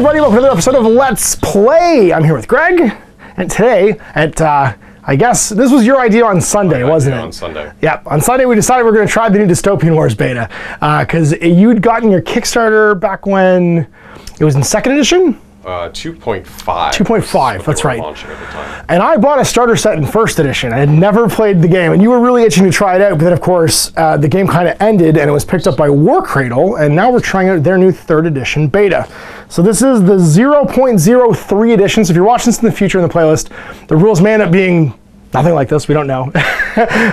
everybody, welcome to another episode of Let's Play. I'm here with Greg, and today at, I guess, this was your idea on Sunday, wasn't it? On Sunday. Yep, on Sunday we decided we're going to try the new Dystopian Wars beta, because you'd gotten your Kickstarter back when it was in 2nd edition? 2.5. 2.5, that's right. Launching at the time. And I bought a starter set in 1st edition. I had never played the game, and you were really itching to try it out, but then of course the game kind of ended and it was picked up by Warcradle, and now we're trying out their new 3rd edition beta. So this is the 0.03 edition, so if you're watching this in the future in the playlist, the rules may end up being nothing like this, we don't know,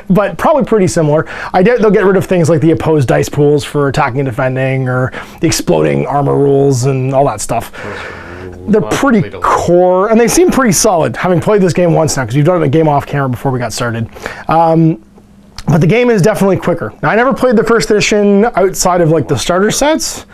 but probably pretty similar. I doubt they'll get rid of things like the opposed dice pools for attacking and defending, or the exploding armor rules and all that stuff. They're pretty core, and they seem pretty solid, having played this game once now, because we've done a game off camera before we got started. But the game is definitely quicker. Now, I never played the 1st edition outside of like the starter sets,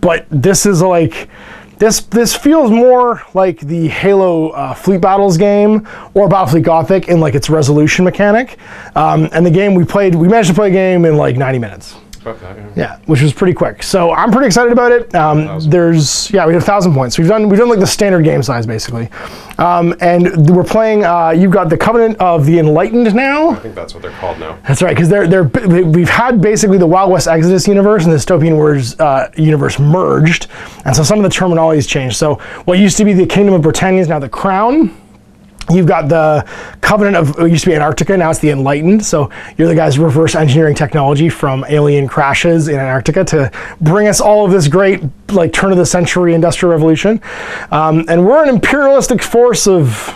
but this is like, this feels more like the Halo Fleet Battles game or Battlefleet Gothic in like its resolution mechanic. And the game we managed to play a game in like 90 minutes. Okay. Yeah, which was pretty quick. So I'm pretty excited about it. We have 1,000 points. We've done like the standard game size basically, and we're playing. You've got the Covenant of the Enlightened now. I think that's what they're called now. That's right, because we've had basically the Wild West Exodus universe and the Dystopian Wars universe merged, and so some of the terminology's changed. So what used to be the Kingdom of Britannia is now the Crown. You've got the Covenant of, it used to be Antarctica, now it's the Enlightened. So you're the guys reverse engineering technology from alien crashes in Antarctica to bring us all of this great, like, turn-of-the-century industrial revolution. And we're an imperialistic force of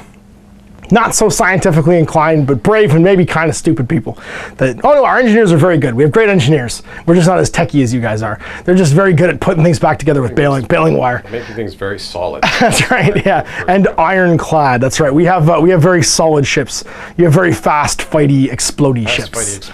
not so scientifically inclined, but brave and maybe kind of stupid people. Oh no, our engineers are very good. We have great engineers. We're just not as techie as you guys are. They're just very good at putting things back together with baling wire. Making things very solid. That's right, yeah. And ironclad, that's right. We have very solid ships. You have very fast, fighty, explodey ships.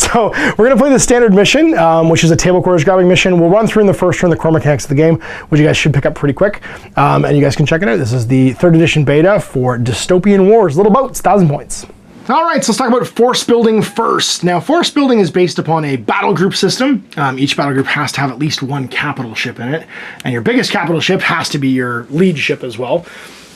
So we're gonna play the standard mission, which is a table quarters grabbing mission. We'll run through in the first turn the core mechanics of the game, which you guys should pick up pretty quick. And you guys can check it out. This is the 3rd edition beta for Dystopian Wars, little boats, 1,000 points. All right, so let's talk about force building first. Now, force building is based upon a battle group system. Each battle group has to have at least one capital ship in it, and your biggest capital ship has to be your lead ship as well.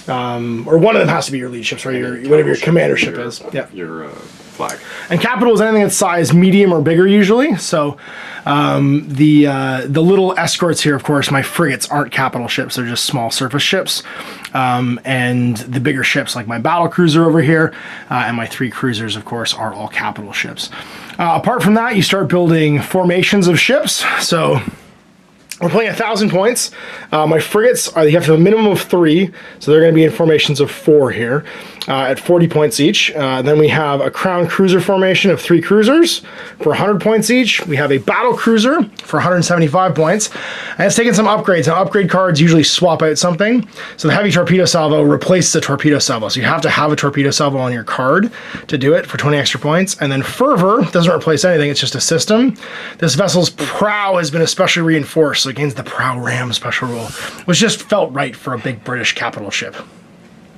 Or one of them has to be your lead ship, sorry, whatever your commander ship is. Yeah. Your flag. And capital is anything that's size medium or bigger usually. So the little escorts here, of course, my frigates aren't capital ships. They're just small surface ships. And the bigger ships, like my battle cruiser over here, and my 3 cruisers, of course, are all capital ships. Apart from that, you start building formations of ships. So we're playing 1,000 points. My frigates, you have to have a minimum of 3, so they're going to be in formations of 4 here, at 40 points each. Then we have a crown cruiser formation of 3 cruisers for 100 points each. We have a battle cruiser for 175 points. And it's taken some upgrades. Now, upgrade cards usually swap out something. So the heavy torpedo salvo replaces the torpedo salvo. So you have to have a torpedo salvo on your card to do it for 20 extra points. And then fervor doesn't replace anything. It's just a system. This vessel's prow has been especially reinforced. So it gains the prow ram special rule, which just felt right for a big British capital ship.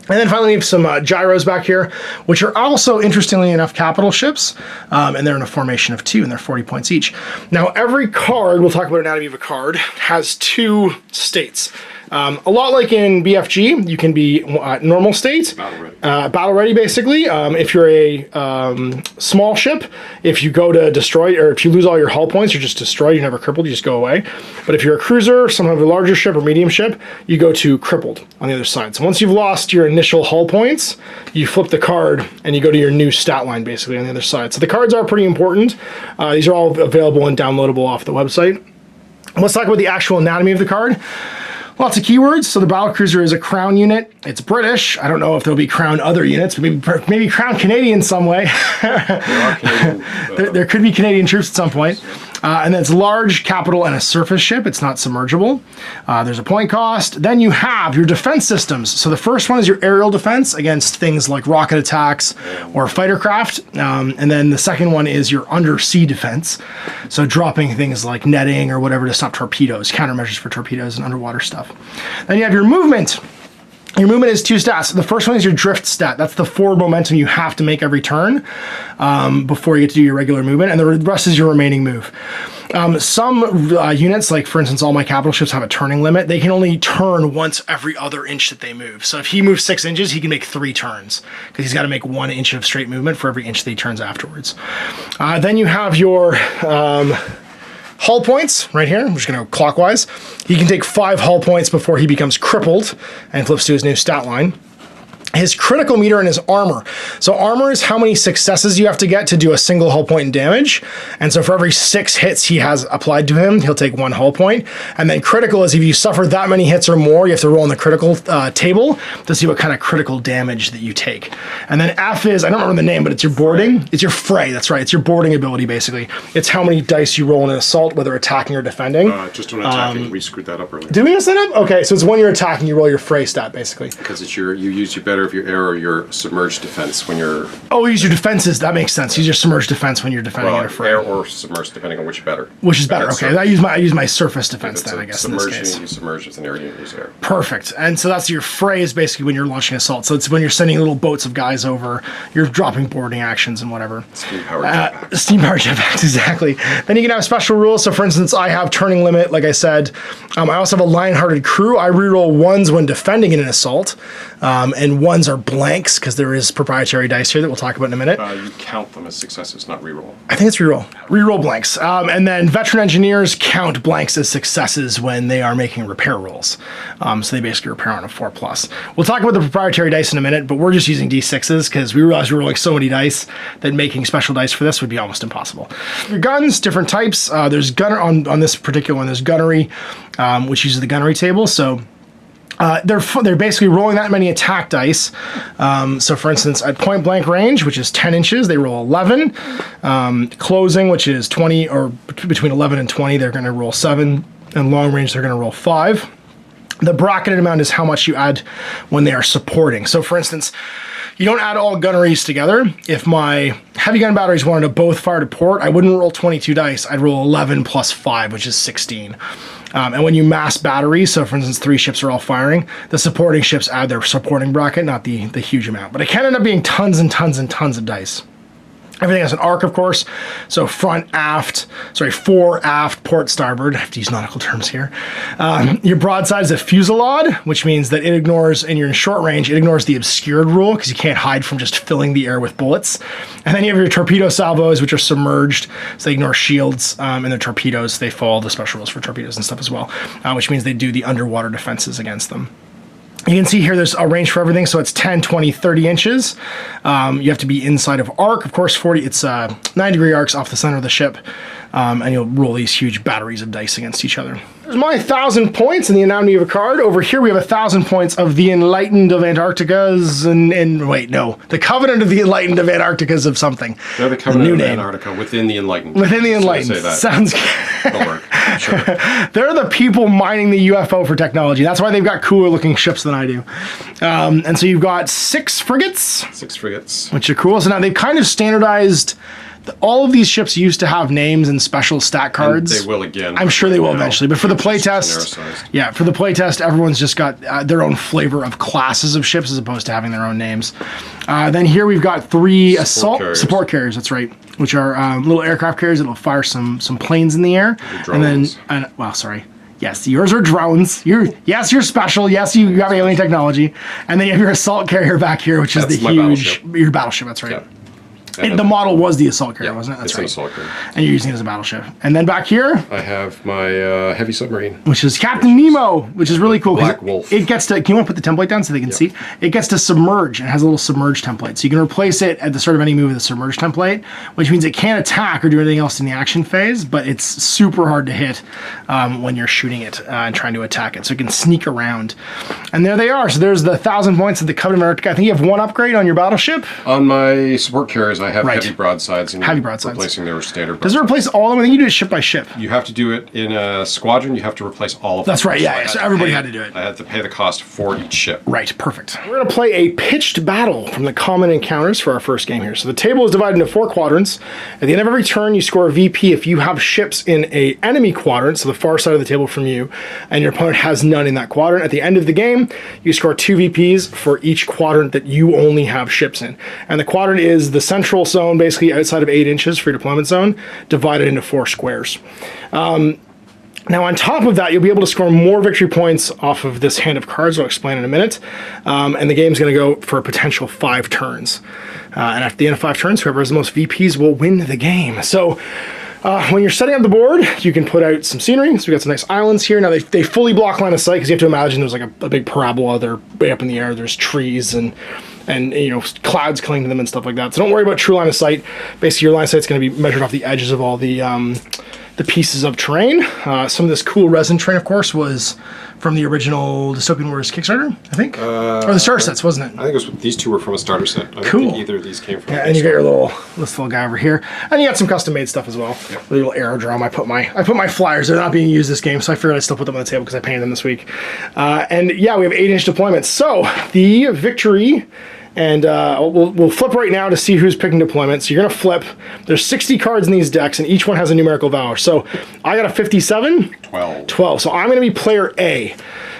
And then finally we have some gyros back here, which are also, interestingly enough, capital ships, and they're in a formation of 2, and they're 40 points each. Now, every card, we'll talk about anatomy of a card, has 2 states. A lot like in BFG, you can be normal state, battle ready basically. If you're a small ship, if you go to destroy, or if you lose all your hull points, you're just destroyed, you're never crippled, you just go away. But if you're a cruiser, some of a larger ship or medium ship, you go to crippled on the other side. So once you've lost your initial hull points, you flip the card and you go to your new stat line basically on the other side. So the cards are pretty important. These are all available and downloadable off the website. Let's talk about the actual anatomy of the card. Lots of keywords. So the battle cruiser is a crown unit. It's British. I don't know if there'll be crown other units, but maybe crown Canadian some way. There could be Canadian troops at some point. And then it's large, capital, and a surface ship. It's not submergible. There's a point cost. Then you have your defense systems. So the first one is your aerial defense against things like rocket attacks or fighter craft. And then the second one is your undersea defense. So dropping things like netting or whatever to stop torpedoes, countermeasures for torpedoes and underwater stuff. Then you have your movement. Your movement is 2 stats. The first one is your drift stat. That's the forward momentum you have to make every turn before you get to do your regular movement, and the rest is your remaining move. Some units, like for instance, all my capital ships have a turning limit. They can only turn once every other inch that they move. So if he moves 6 inches, he can make 3 turns because he's got to make 1 inch of straight movement for every inch that he turns afterwards. Then you have your hull points right here. I'm just going to go clockwise. He can take 5 hull points before he becomes crippled and flips to his new stat line. His critical meter and his armor. So armor is how many successes you have to get to do a single hull point in damage. And so for every 6 hits he has applied to him, he'll take 1 hull point. And then critical is if you suffer that many hits or more, you have to roll on the critical table to see what kind of critical damage that you take. And then F is, I don't remember the name, but it's your boarding. It's your fray, that's right. It's your boarding ability, basically. It's how many dice you roll in an assault, whether attacking or defending. Just when attacking, we screwed that up earlier. Did we mess that up? Okay, so it's when you're attacking, you roll your fray stat, basically. Because it's you use your better of your air or your submerged defense when you're... Oh, use your defenses. That makes sense. Use your submerged defense when you're defending in a fray. Air or submerged, depending on which is better. Which is better. Okay, I use my surface defense then, I guess, in this case. You submerge with an air, you use air. Perfect. And so that's your fray is basically when you're launching assault. So it's when you're sending little boats of guys over, you're dropping boarding actions and whatever. Steam-powered jetpacks. Steam-powered jetpacks, exactly. Then you can have special rules. So for instance, I have turning limit, like I said. I also have a lion-hearted crew. I reroll 1s when defending in an assault. And 1s are blanks because there is proprietary dice here that we'll talk about in a minute. You count them as successes, not reroll. I think it's reroll. Reroll blanks. And then veteran engineers count blanks as successes when they are making repair rolls. So they basically repair on a 4+. We'll talk about the proprietary dice in a minute, but we're just using D6s because we realized we were rolling so many dice that making special dice for this would be almost impossible. Your guns, different types. There's gunner on this particular one. There's gunnery, which uses the gunnery table. So they're basically rolling that many attack dice. So for instance, at point blank range, which is 10 inches, they roll 11. Closing, which is 20, or between 11 and 20, they're going to roll 7. And long range, they're going to roll 5. The bracketed amount is how much you add when they are supporting. So for instance, you don't add all gunneries together. If my heavy gun batteries wanted to both fire to port, I wouldn't roll 22 dice. I'd roll 11 plus 5, which is 16. And when you mass batteries, so for instance, 3 ships are all firing, the supporting ships add their supporting bracket, not the huge amount. But it can end up being tons and tons and tons of dice. Everything has an arc, of course. So fore, aft, port, starboard. I have to use nautical terms here. Your broadside is a fusillade, which means that it ignores, and you're in short range, it ignores the obscured rule because you can't hide from just filling the air with bullets. And then you have your torpedo salvos, which are submerged, so they ignore shields, and the torpedoes, they follow the special rules for torpedoes and stuff as well, which means they do the underwater defenses against them. You can see here there's a range for everything, so it's 10, 20, 30 inches. You have to be inside of arc. Of course, 40. It's 9-degree arcs off the center of the ship, and you'll roll these huge batteries of dice against each other. There's my 1,000 points in the anatomy of a card. Over here we have 1,000 points of the Enlightened of Antarctica's, the Covenant of the Enlightened of Antarctica's of something. They're the Covenant of Antarctica within the Enlightened. Within the Enlightened. So sounds good. Work. Sure. They're the people mining the UFO for technology. That's why they've got cooler looking ships than I do. And so you've got 6 frigates. 6 frigates. Which are cool. So now they've kind of standardized. All of these ships used to have names and special stat cards. And they will again. I'm sure they will eventually. But for the playtest, for the playtest, everyone's just got their own flavor of classes of ships as opposed to having their own names. Then here we've got 3 support carriers. That's right, which are little aircraft carriers that'll fire some planes in the air. Drones. And then, yes, yours are drones. You're special. Yes, you have alien technology. And then you have your assault carrier back here, which is your battleship. That's right. Yeah. The model was the assault carrier, wasn't it? That's right. It's an assault carrier. And you're using it as a battleship. And then back here, I have my heavy submarine, which is Captain Nemo, which is really cool. Black Wolf. It gets to. Can you want to put the template down so they can see? It gets to submerge and has a little submerge template, so you can replace it at the start of any move with a submerge template, which means it can't attack or do anything else in the action phase, but it's super hard to hit when you're shooting it and trying to attack it. So it can sneak around. And there they are. So there's the 1,000 points of the Covenant of Antarctica. I think you have 1 upgrade on your battleship. On my support carriers, I have Right. heavy broadsides and Heavy you're broadsides. replacing their standard Does it broadsides. replace all of them? I think you do it ship by ship. You have to do it in a squadron. You have to replace all of them. That's right, yeah, I yeah, so to everybody pay- had to do it. I had to pay the cost for each ship. Right, perfect. We're going to play a pitched battle from the common encounters for our first game here. So the table is divided into 4 quadrants. At the end of every turn, you score a VP if you have ships in a enemy quadrant, so the far side of the table from you, and your opponent has none in that quadrant. At the end of the game, you score 2 VPs for each quadrant that you only have ships in. And the quadrant is the central zone, basically outside of 8 inches for your deployment zone, divided into 4 squares. Now, on top of that, you'll be able to score more victory points off of this hand of cards, I'll explain in a minute. And the game's going to go for a potential 5 turns. And at the end of 5 turns, whoever has the most VPs will win the game. So when you're setting up the board, you can put out some scenery. So we got some nice islands here. Now, they fully block line of sight because you have to imagine there's like a big parabola. They're way up in the air. There's trees and you know, clouds clinging to them and stuff like that. So don't worry about true line of sight. Basically, your line of sight's going to be measured off the edges of all the pieces of terrain. Some of this cool resin terrain, of course, was from the original Dystopian Wars Kickstarter, I think. Or the starter sets, wasn't it? I think these two were from a starter set. I don't Cool. think either of these came from. Yeah, and you got your this little guy over here, and you got some custom made stuff as well. Yep. A little aerodrome. I put my flyers. They're not being used this game, so I figured I'd still put them on the table because I painted them this week. And yeah, we have 8-inch deployments. So the victory. And we'll flip right now to see who's picking deployment. So you're going to flip. There's 60 cards in these decks, and each one has a numerical value. So I got a 57. 12. So I'm going to be player A.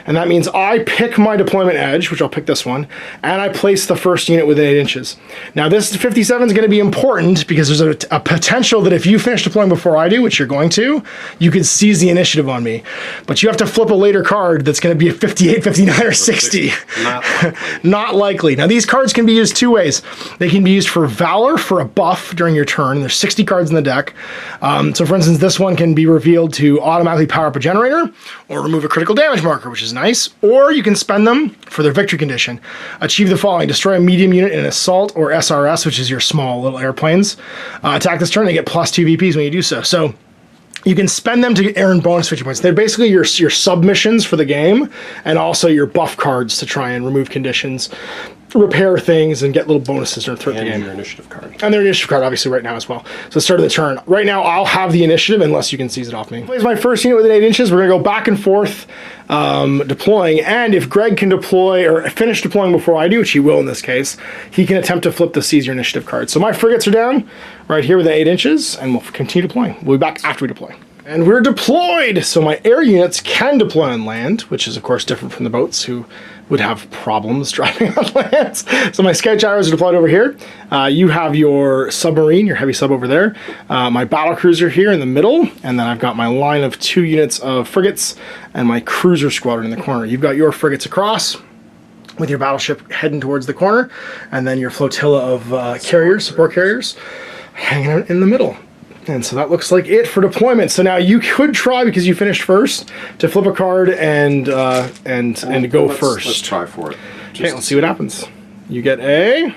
And that means I pick my deployment edge, which I'll pick this one, and I place the first unit within 8 inches. Now this 57 is going to be important because there's a potential that if you finish deploying before I do, which you're going to, you could seize the initiative on me. But you have to flip a later card that's going to be a 58, 59, or 60. Not likely. Not likely. Now these cards can be used 2 ways. They can be used for Valor for a buff during your turn. There's 60 cards in the deck. So for instance, this one can be revealed to automatically power up a generator or remove a critical damage marker, which is nice. Or you can spend them for their victory condition. Achieve the following: destroy a medium unit in an assault or SRS, which is your small little airplanes. Attack this turn and get plus 2 VPs when you do so. So you can spend them to earn bonus victory points. They're basically your submissions for the game, and also your buff cards to try and remove conditions, repair things, and get little bonuses throughout the game. Your initiative card. And their initiative card, obviously, right now as well. So start of the turn. Right now, I'll have the initiative unless you can seize it off me. Plays my first unit within 8 inches. We're going to go back and forth deploying. And if Greg can deploy or finish deploying before I do, which he will in this case, he can attempt to flip the seize your initiative card. So my frigates are down right here within 8 inches, and we'll continue deploying. We'll be back after we deploy. And we're deployed! So my air units can deploy on land, which is, of course, different from the boats, who would have problems driving on land. So my scout gyros are deployed over here. You have your submarine, your heavy sub over there. My battle cruiser here in the middle, and then I've got my line of 2 units of frigates and my cruiser squadron in the corner. You've got your frigates across with your battleship heading towards the corner, and then your flotilla of carriers, support carriers, hanging out in the middle. And so that looks like it for deployment. So now you could try, because you finished first, to flip a card and go first. Let's try for it. Okay, let's see what happens. You get a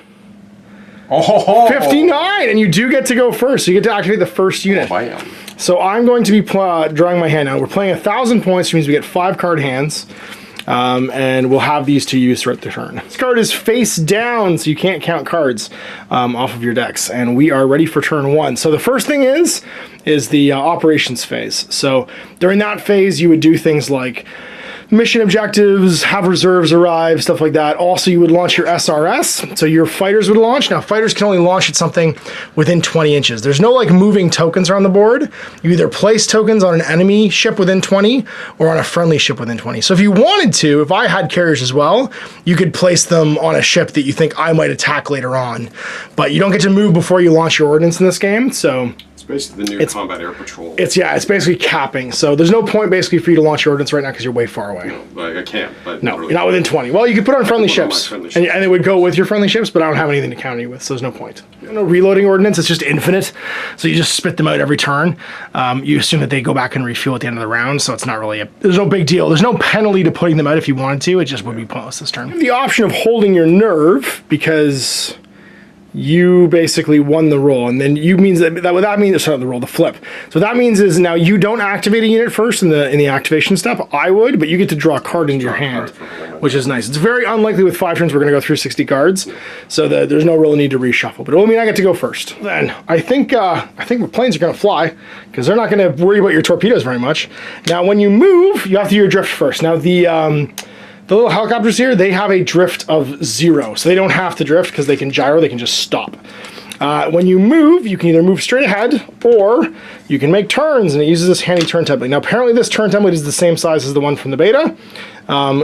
Oh, 59, and you do get to go first. So you get to activate the first unit. I am. So I'm going to be drawing my hand now. We're playing 1,000 points, which means we get 5 card hands. And we'll have these to use throughout the turn. This card is face down, so you can't count cards off of your decks. And we are ready for turn 1. So the first thing is the operations phase. So during that phase, you would do things like mission objectives, have reserves arrive, stuff like that. Also, you would launch your SRS, so your fighters would launch. Now, fighters can only launch at something within 20 inches. There's no like moving tokens around the board. You either place tokens on an enemy ship within 20 or on a friendly ship within 20. So if you wanted to, if I had carriers as well, you could place them on a ship that you think I might attack later on. But you don't get to move before you launch your ordnance in this game, so It's basically the new combat air patrol. it's basically capping. So there's no point basically for you to launch your ordnance right now because you're way far away. Like, I can't, but No, really. you're not within 20. Well, you could put on friendly put on my ships, friendly and ships. it would go with your friendly ships, but I don't have anything to counter you with, so there's no point. No reloading ordnance, it's just infinite, so you just spit them out every turn. You assume that they go back and refuel at the end of the round, so it's not really there's no big deal. There's no penalty to putting them out if you wanted to, it just would be pointless this turn. You have the option of holding your nerve, because you basically won the roll, and then you means that what that means is not the roll, the flip. So what that means is now you don't activate a unit first in the activation step. I would, but you get to draw a card into your hand. which is nice. It's very unlikely with 5 turns we're going to go through 60 cards, so that there's no real need to reshuffle. But it will mean I get to go first. Then I think my planes are going to fly because they're not going to worry about your torpedoes very much. Now, when you move, you have to do your drift first. Now the little helicopters here, they have a drift of 0, so they don't have to drift because they can gyro. They can just stop. When you move, you can either move straight ahead or you can make turns, and it uses this handy turn template. Now, apparently this turn template is the same size as the one from the beta.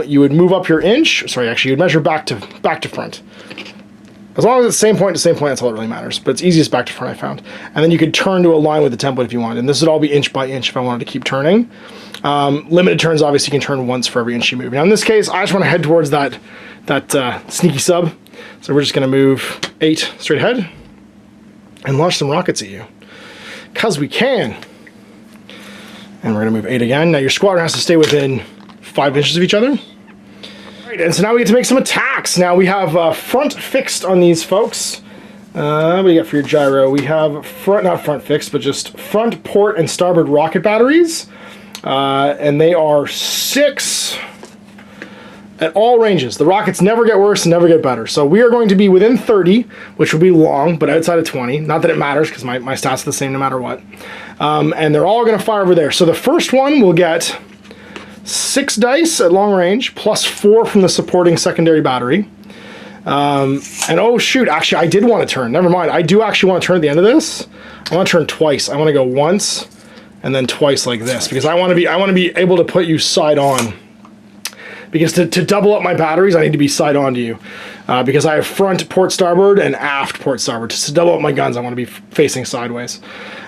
You would move up your inch. Sorry, actually, you'd measure back to front. As long as it's same point to same point, that's all that really matters. But it's easiest back to front, I found. And then you could turn to align with the template if you want. And this would all be inch by inch if I wanted to keep turning. Limited turns, obviously, you can turn once for every inch you move. Now, in this case, I just want to head towards that sneaky sub. So we're just going to move 8 straight ahead and launch some rockets at you. Because we can. And we're going to move 8 again. Now, your squadron has to stay within 5 inches of each other. Right, and so now we get to make some attacks. Now we have front fixed on these folks. What do you got for your gyro? We have not front fixed, but just front, port, and starboard rocket batteries. And they are 6 at all ranges. The rockets never get worse and never get better. So we are going to be within 30, which will be long, but outside of 20. Not that it matters, because my stats are the same no matter what. And they're all going to fire over there. So the first one will get 6 dice at long range, plus 4 from the supporting secondary battery. And oh shoot, actually I did want to turn. Never mind. I do actually want to turn at the end of this. I want to turn twice. I want to go once and then twice like this, because I want to be able to put you side on. Because to double up my batteries, I need to be side on to you. Because I have front port starboard and aft port starboard. Just to double up my guns, I want to be facing sideways.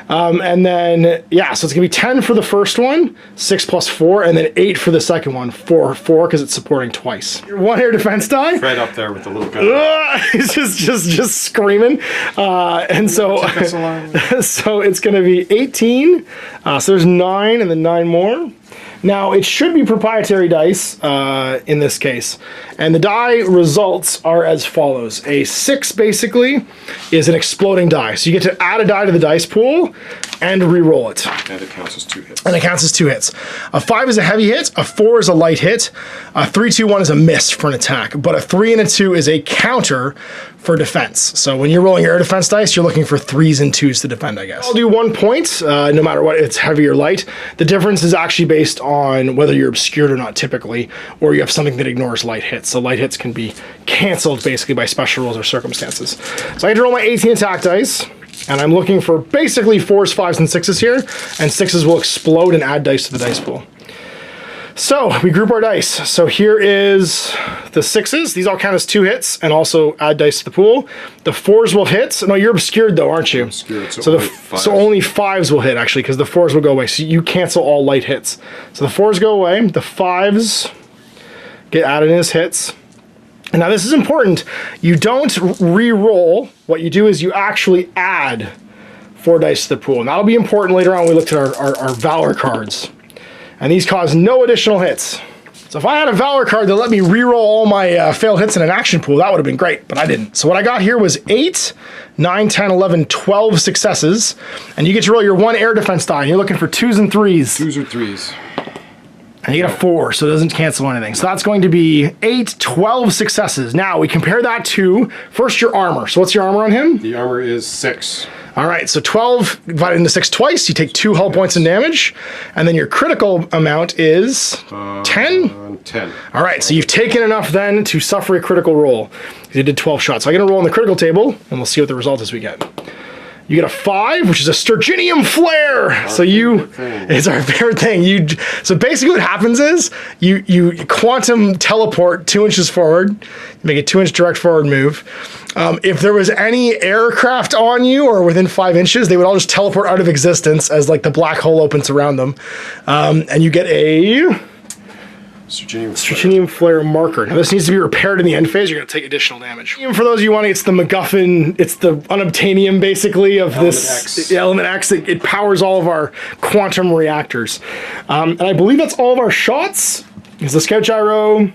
And then, yeah, so it's going to be 10 for the first one, 6 plus 4, and then 8 for the second one, 4 because it's supporting twice. Your 1 air defense die. Right up there with the little gun. He's just screaming. And so, so it's going to be 18. So there's 9 and then 9 more. Now, it should be proprietary dice in this case, and the die results are as follows. A 6, basically, is an exploding die. So you get to add a die to the dice pool and re-roll it. And it counts as 2 hits. And it counts as 2 hits. A 5 is a heavy hit, a 4 is a light hit, a 3, 2, 1 is a miss for an attack, but a 3 and a 2 is a counter for defense. So when you're rolling your air defense dice, you're looking for 3s and 2s to defend, I guess. I'll do 1 point, no matter what, it's heavy or light. The difference is actually based on whether you're obscured or not typically, or you have something that ignores light hits. So light hits can be canceled basically by special rules or circumstances. So I get to roll my 18 attack dice, and I'm looking for basically 4s, 5s, and 6s here, and 6s will explode and add dice to the dice pool. So we group our dice. So here is the 6s. These all count as 2 hits and also add dice to the pool. The 4s will hit. No, you're obscured though, aren't you? Obscured, so only 5s will hit actually, because the 4s will go away. So you cancel all light hits. So the 4s go away. The 5s get added in as hits. And now this is important. You don't re-roll. What you do is you actually add 4 dice to the pool. And that'll be important later on when we looked at our Valor cards. And these cause no additional hits. So if I had a Valor card that let me reroll all my failed hits in an action pool, that would have been great, but I didn't. So what I got here was 8, 9, 10, 11, 12 successes. And you get to roll your 1 air defense die, and you're looking for 2s and 3s. 2s or 3s. And you get a 4, so it doesn't cancel anything. So that's going to be 8, 12 successes. Now, we compare that to, first, your armor. So what's your armor on him? The armor is 6. All right, so 12 divided into 6 twice, you take 2 hull points in damage, and then your critical amount is 10? 10. All right, so you've taken enough then to suffer a critical roll. You did 12 shots. So I'm gonna roll on the critical table, and we'll see what the result is we get. You get a 5, which is a Sturginium Flare. It's our favorite thing. So basically what happens is you quantum teleport 2 inches forward, you make a 2-inch direct forward move. If there was any aircraft on you or within 5 inches, they would all just teleport out of existence as like the black hole opens around them. And you get a Sturginium Flare marker. Now this needs to be repaired in the end phase. You're going to take additional damage. Even for those of you wanting, it's the MacGuffin, it's the unobtainium basically of this Element X. It powers all of our quantum reactors. And I believe that's all of our shots. Because the Scout Gyro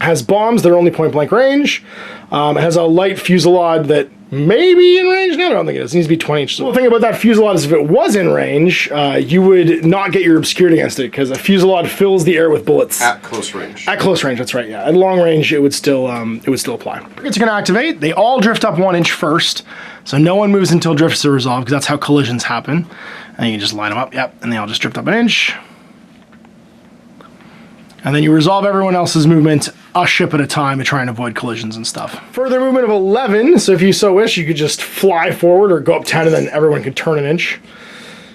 has bombs that are only point blank range. It has a light fusillade that maybe in range. No, I don't think it is. It needs to be 20 inches. The thing about that fusillade is if it was in range, you would not get your obscured against it because a fusillade fills the air with bullets. At close range. At close range, that's right, yeah. At long range, it would still apply. Frigates are going to activate. They all drift up 1 inch first, so no one moves until drifts are resolved because that's how collisions happen. And you can just line them up, yep, and they all just drift up 1 inch. And then you resolve everyone else's movement a ship at a time to try and avoid collisions and stuff. Further movement of 11, so if you so wish, you could just fly forward or go up 10 and then everyone could turn 1 inch.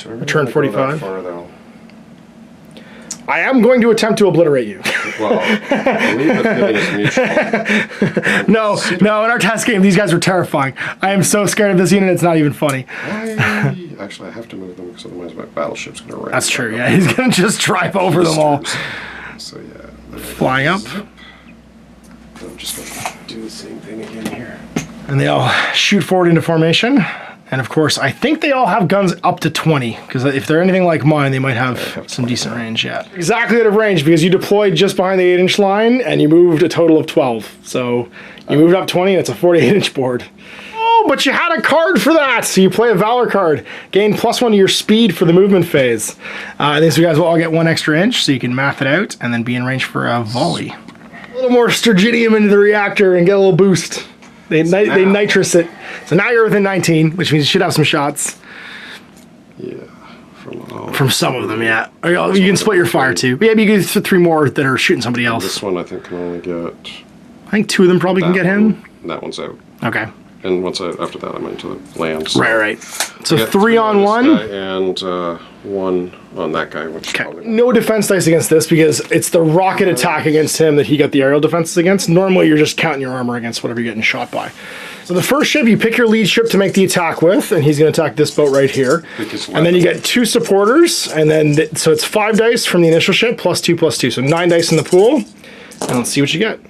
Or turn 45. I am going to attempt to obliterate you. Well, I believe the feeling is mutual. No, in our test game, these guys were terrifying. I am so scared of this unit, it's not even funny. Actually, I have to move them because otherwise my battleship's going to ram. That's true, yeah. He's going to just drive over them all. So, yeah. Flying up. I'm just going to do the same thing again here. And they all shoot forward into formation. And of course, I think they all have guns up to 20, because if they're anything like mine, they might have some decent range, yeah. Exactly out of range, because you deployed just behind the 8-inch line, and you moved a total of 12. So you moved up 20, and it's a 48-inch board. Oh, but you had a card for that! So you play a Valor card. Gain +1 to your speed for the movement phase. And these guys will all get 1 extra inch, so you can math it out, and then be in range for a volley. A little more Sturgidium into the reactor and get a little boost. They nitrous it. So now you're within 19, which means you should have some shots. Yeah. From some of them, yeah. Or you can split your fire too. But yeah, you can get 3 more that are shooting somebody else. This one I think can only get... I think 2 of them probably can get him. That one's out. Okay. And after that, I'm into the lands. Right. So 3 on 1. And 1 on that guy, which probably... No defense dice against this because it's the rocket attack against him that he got the aerial defenses against. Normally, you're just counting your armor against whatever you're getting shot by. So the first ship, you pick your lead ship to make the attack with, and he's going to attack this boat right here. And then you get 2 supporters, and then, so it's 5 dice from the initial ship, +2/+2. So 9 dice in the pool, and let's see what you get.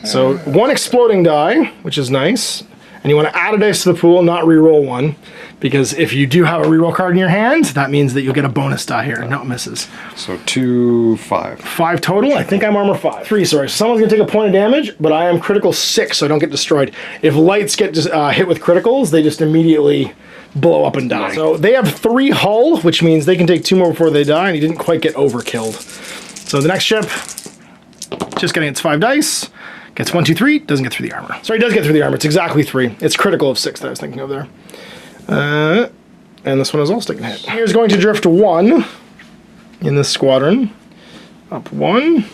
So 1 exploding die, which is nice. And you want to add a dice to the pool, not re-roll 1, because if you do have a re-roll card in your hand, that means that you'll get a bonus die here. No, it misses. So 2, 5. 5 total. I think I'm armor 5. 3, sorry. Someone's going to take a point of damage, but I am critical 6, so I don't get destroyed. If lights get hit with criticals, they just immediately blow up and die. So they have 3 hull, which means they can take 2 more before they die, and he didn't quite get overkilled. So the next ship, just getting its 5 dice. Gets 1, 2, 3, doesn't get through the armor. Sorry, it does get through the armor. It's exactly 3. It's critical of 6 that I was thinking of there. And this one is also taking a hit. Here's going to drift 1 in this squadron. Up 1.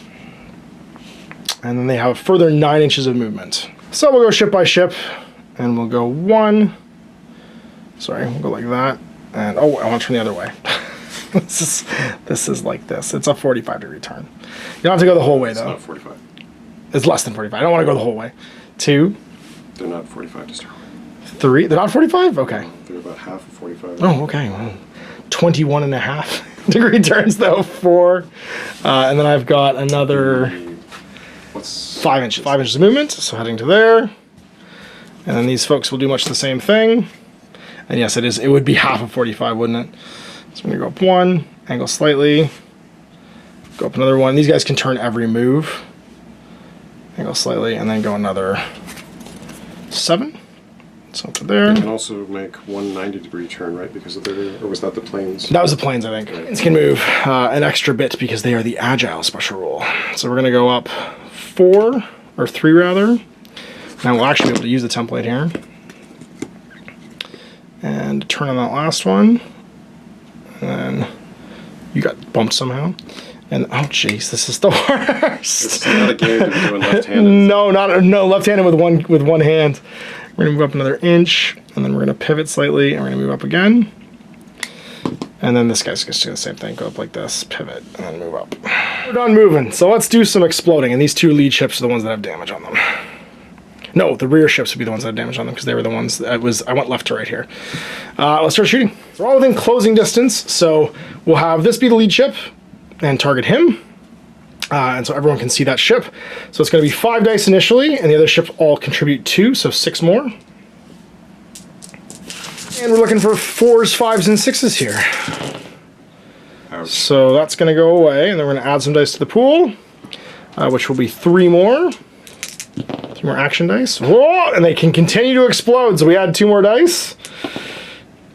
And then they have a further 9 inches of movement. So we'll go ship by ship. And we'll go 1. Sorry, we'll go like that. And oh, I want to turn the other way. This is like this. It's a 45-degree turn. You don't have to go the whole way, though. It's not 45. It's less than 45. I don't want to go the whole way. 2. They're not 45 to start with. 3. They're not 45? Okay. They're about half of 45. Oh, okay. Well, 21.5 degree turns, though. 4. And then I've got another 5 inches. 5 inches of movement, so heading to there. And then these folks will do much the same thing. And yes, it is. It would be half of 45, wouldn't it? So I'm going to go up 1, angle slightly, go up another 1. These guys can turn every move. Angle slightly, and then go another 7. So up to there. You can also make 190-degree turn, right? Because of their, or was that the planes? That was the planes, I think. Planes can move an extra bit because they are the agile special rule. So we're going to go up 4, or 3 rather. Now we'll actually be able to use the template here. And turn on that last one. And then you got bumped somehow. And oh jeez, this is the worst. It's not a game to be doing left-handed. No, left-handed with one hand. We're gonna move up another inch, and then we're gonna pivot slightly, and we're gonna move up again. And then this guy's just do the same thing, go up like this, pivot, and then move up. We're done moving, so let's do some exploding, and these 2 lead ships are the ones that have damage on them. No, the rear ships would be the ones that have damage on them, because they were the ones that I went left to right here. Let's start shooting. So we're all within closing distance, so we'll have this be the lead ship, and target him, and so everyone can see that ship. So it's going to be 5 dice initially, and the other ships all contribute 2, so 6 more. And we're looking for 4s, 5s, and 6s here. Ouch. So that's going to go away, and then we're going to add some dice to the pool, which will be 3 more. 3 2 more action dice. Whoa! And they can continue to explode, so we add 2 more dice.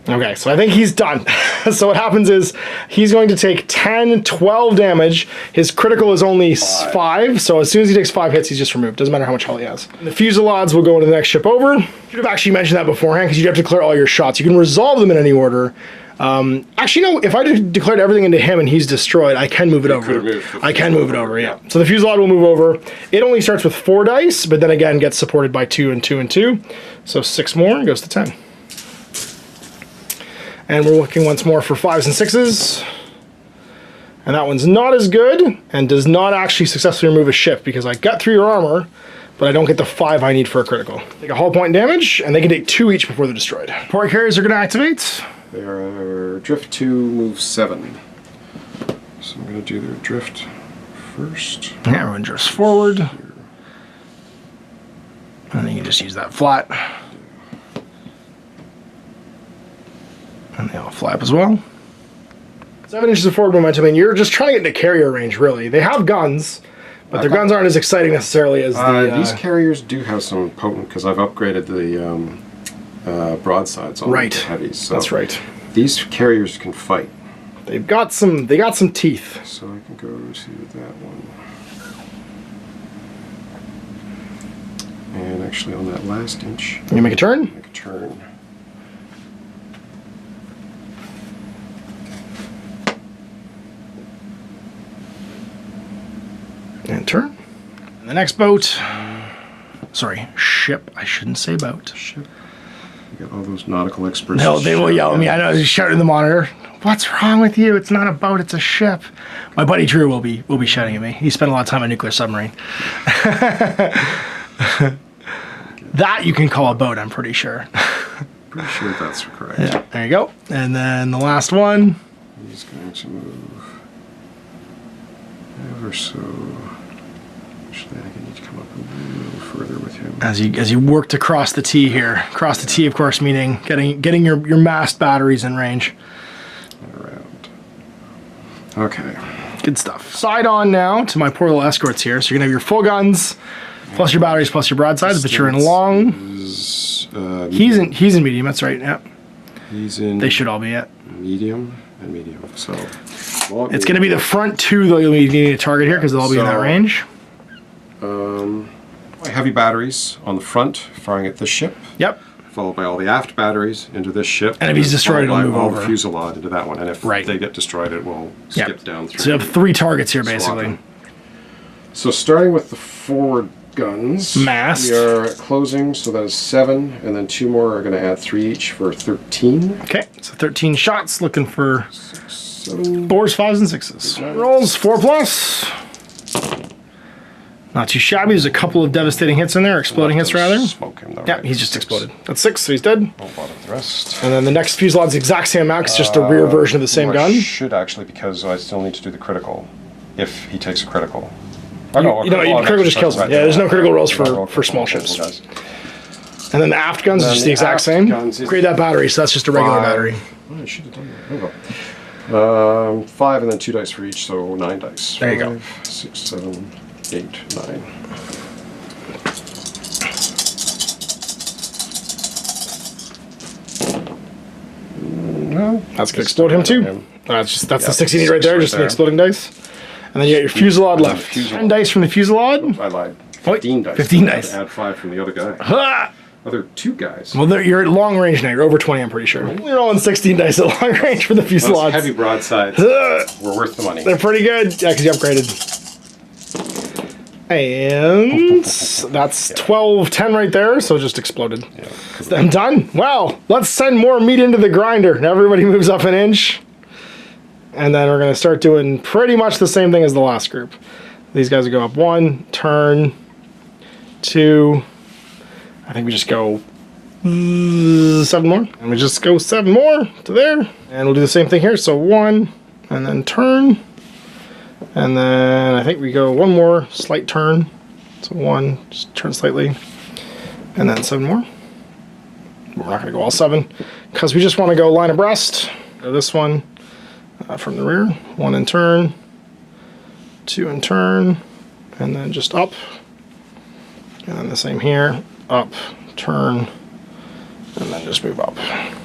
Okay, so I think he's done. So what happens is he's going to take 10, 12 damage. His critical is only 5, so as soon as he takes 5 hits, he's just removed. Doesn't matter how much health he has. And the Fusiliers will go into the next ship over. Should have actually mentioned that beforehand, because you have to declare all your shots. You can resolve them in any order. Actually, no, if I declared everything into him and he's destroyed, I can move it over. I can move it over, yeah. So the Fusilier will move over. It only starts with 4 dice, but then again gets supported by 2 and 2 and 2. So 6 more, goes to 10. And we're looking once more for 5s and 6s. And that one's not as good, and does not actually successfully remove a ship, because I got through your armor, but I don't get the 5 I need for a critical. Take a hull point damage, and they can take 2 each before they're destroyed. Port carriers are going to activate. They are drift 2, move 7. So I'm going to do their drift first. Yeah, everyone drifts forward. And then you can just use that flat. And they all fly up as well. 7 inches of forward momentum, and you're just trying to get into carrier range, really. They have guns, but their guns aren't as exciting necessarily as these carriers do have some potent, because I've upgraded the broadsides on the heavies. So that's right. These carriers can fight. They got some teeth. So I can go to that one. And actually on that last inch. You make a turn? Make a turn. And turn. And the next boat. Sorry, ship. I shouldn't say boat. Ship. You got all those nautical experts. No, they will yell at me. I know, shouting in the monitor. What's wrong with you? It's not a boat, it's a ship. My buddy Drew will be shouting at me. He spent a lot of time on a nuclear submarine. That you can call a boat, I'm pretty sure. Pretty sure that's correct. Yeah, there you go. And then the last one. He's going to move ever so. Actually, I need to come up a little further with him. As you work to cross the T here. Cross the T, of course, meaning getting your massed batteries in range. Around. Okay. Good stuff. Side on now to my poor little escorts here. So you're gonna have your full guns, plus your batteries, plus your broadsides, but you're in long. He's in medium. That's right. Yeah. He's in. They should all be at medium and medium. So it's gonna be the front 2 that you'll need to target here because they'll all be in that range. Heavy batteries on the front, firing at this ship. Yep. Followed by all the aft batteries into this ship. And if he's destroyed, it'll move over. The Fusilier into that one. And if they get destroyed, it will skip down through. So you have 3 targets here, basically. So starting with the forward guns. Massed. We are closing, so that is 7. And then 2 more are going to add 3 each for 13. Okay, so 13 shots, looking for 6, 7. 4s, 5s, and 6s. Rolls 4+. Not too shabby. There's a couple of devastating hits in there, exploding hits rather. Smoke him though, yeah, he's just exploded. That's 6, so he's dead. Won't bother with the rest. And then the next Fusilier's the exact same amount, it's just a rear version of the same gun. Should actually, because I still need to do the critical if he takes a critical. Critical just kills him. Yeah, there's no critical rolls for small ships. And then the aft guns is just the exact same. Upgrade that battery, so that's just a regular battery. Oh, I should have done that. Oh, well. 5 and then 2 dice for each, so 9 dice. There you go. 5, 6, 7, 8, 9. No, that's gonna explode him too. That's the 6 you need right there, just an exploding dice. And then you got your Fusilier left. 10 dice from the Fusilier. I lied. 15 dice. 15 dice. Add 5 from the other guy. Other 2 guys. Well, you're at long range now. You're over 20, I'm pretty sure. You're rolling 16 dice at long range for the Fusiliers. Those heavy broadsides were worth the money. They're pretty good. Yeah, because you upgraded. And that's 12-10 right there, so it just exploded. Yeah, I'm done. Well, let's send more meat into the grinder. Now everybody moves up an inch. And then we're going to start doing pretty much the same thing as the last group. These guys will go up 1, turn, 2. I think we just go 7 more. And we just go 7 more to there. And we'll do the same thing here. So 1, and then turn. And then I think we go 1 more slight turn. So 1, just turn slightly. And then 7 more. We're not going to go all 7 because we just want to go line abreast. So this one from the rear. 1 and turn. 2 and turn. And then just up. And then the same here, up, turn, and then just move up.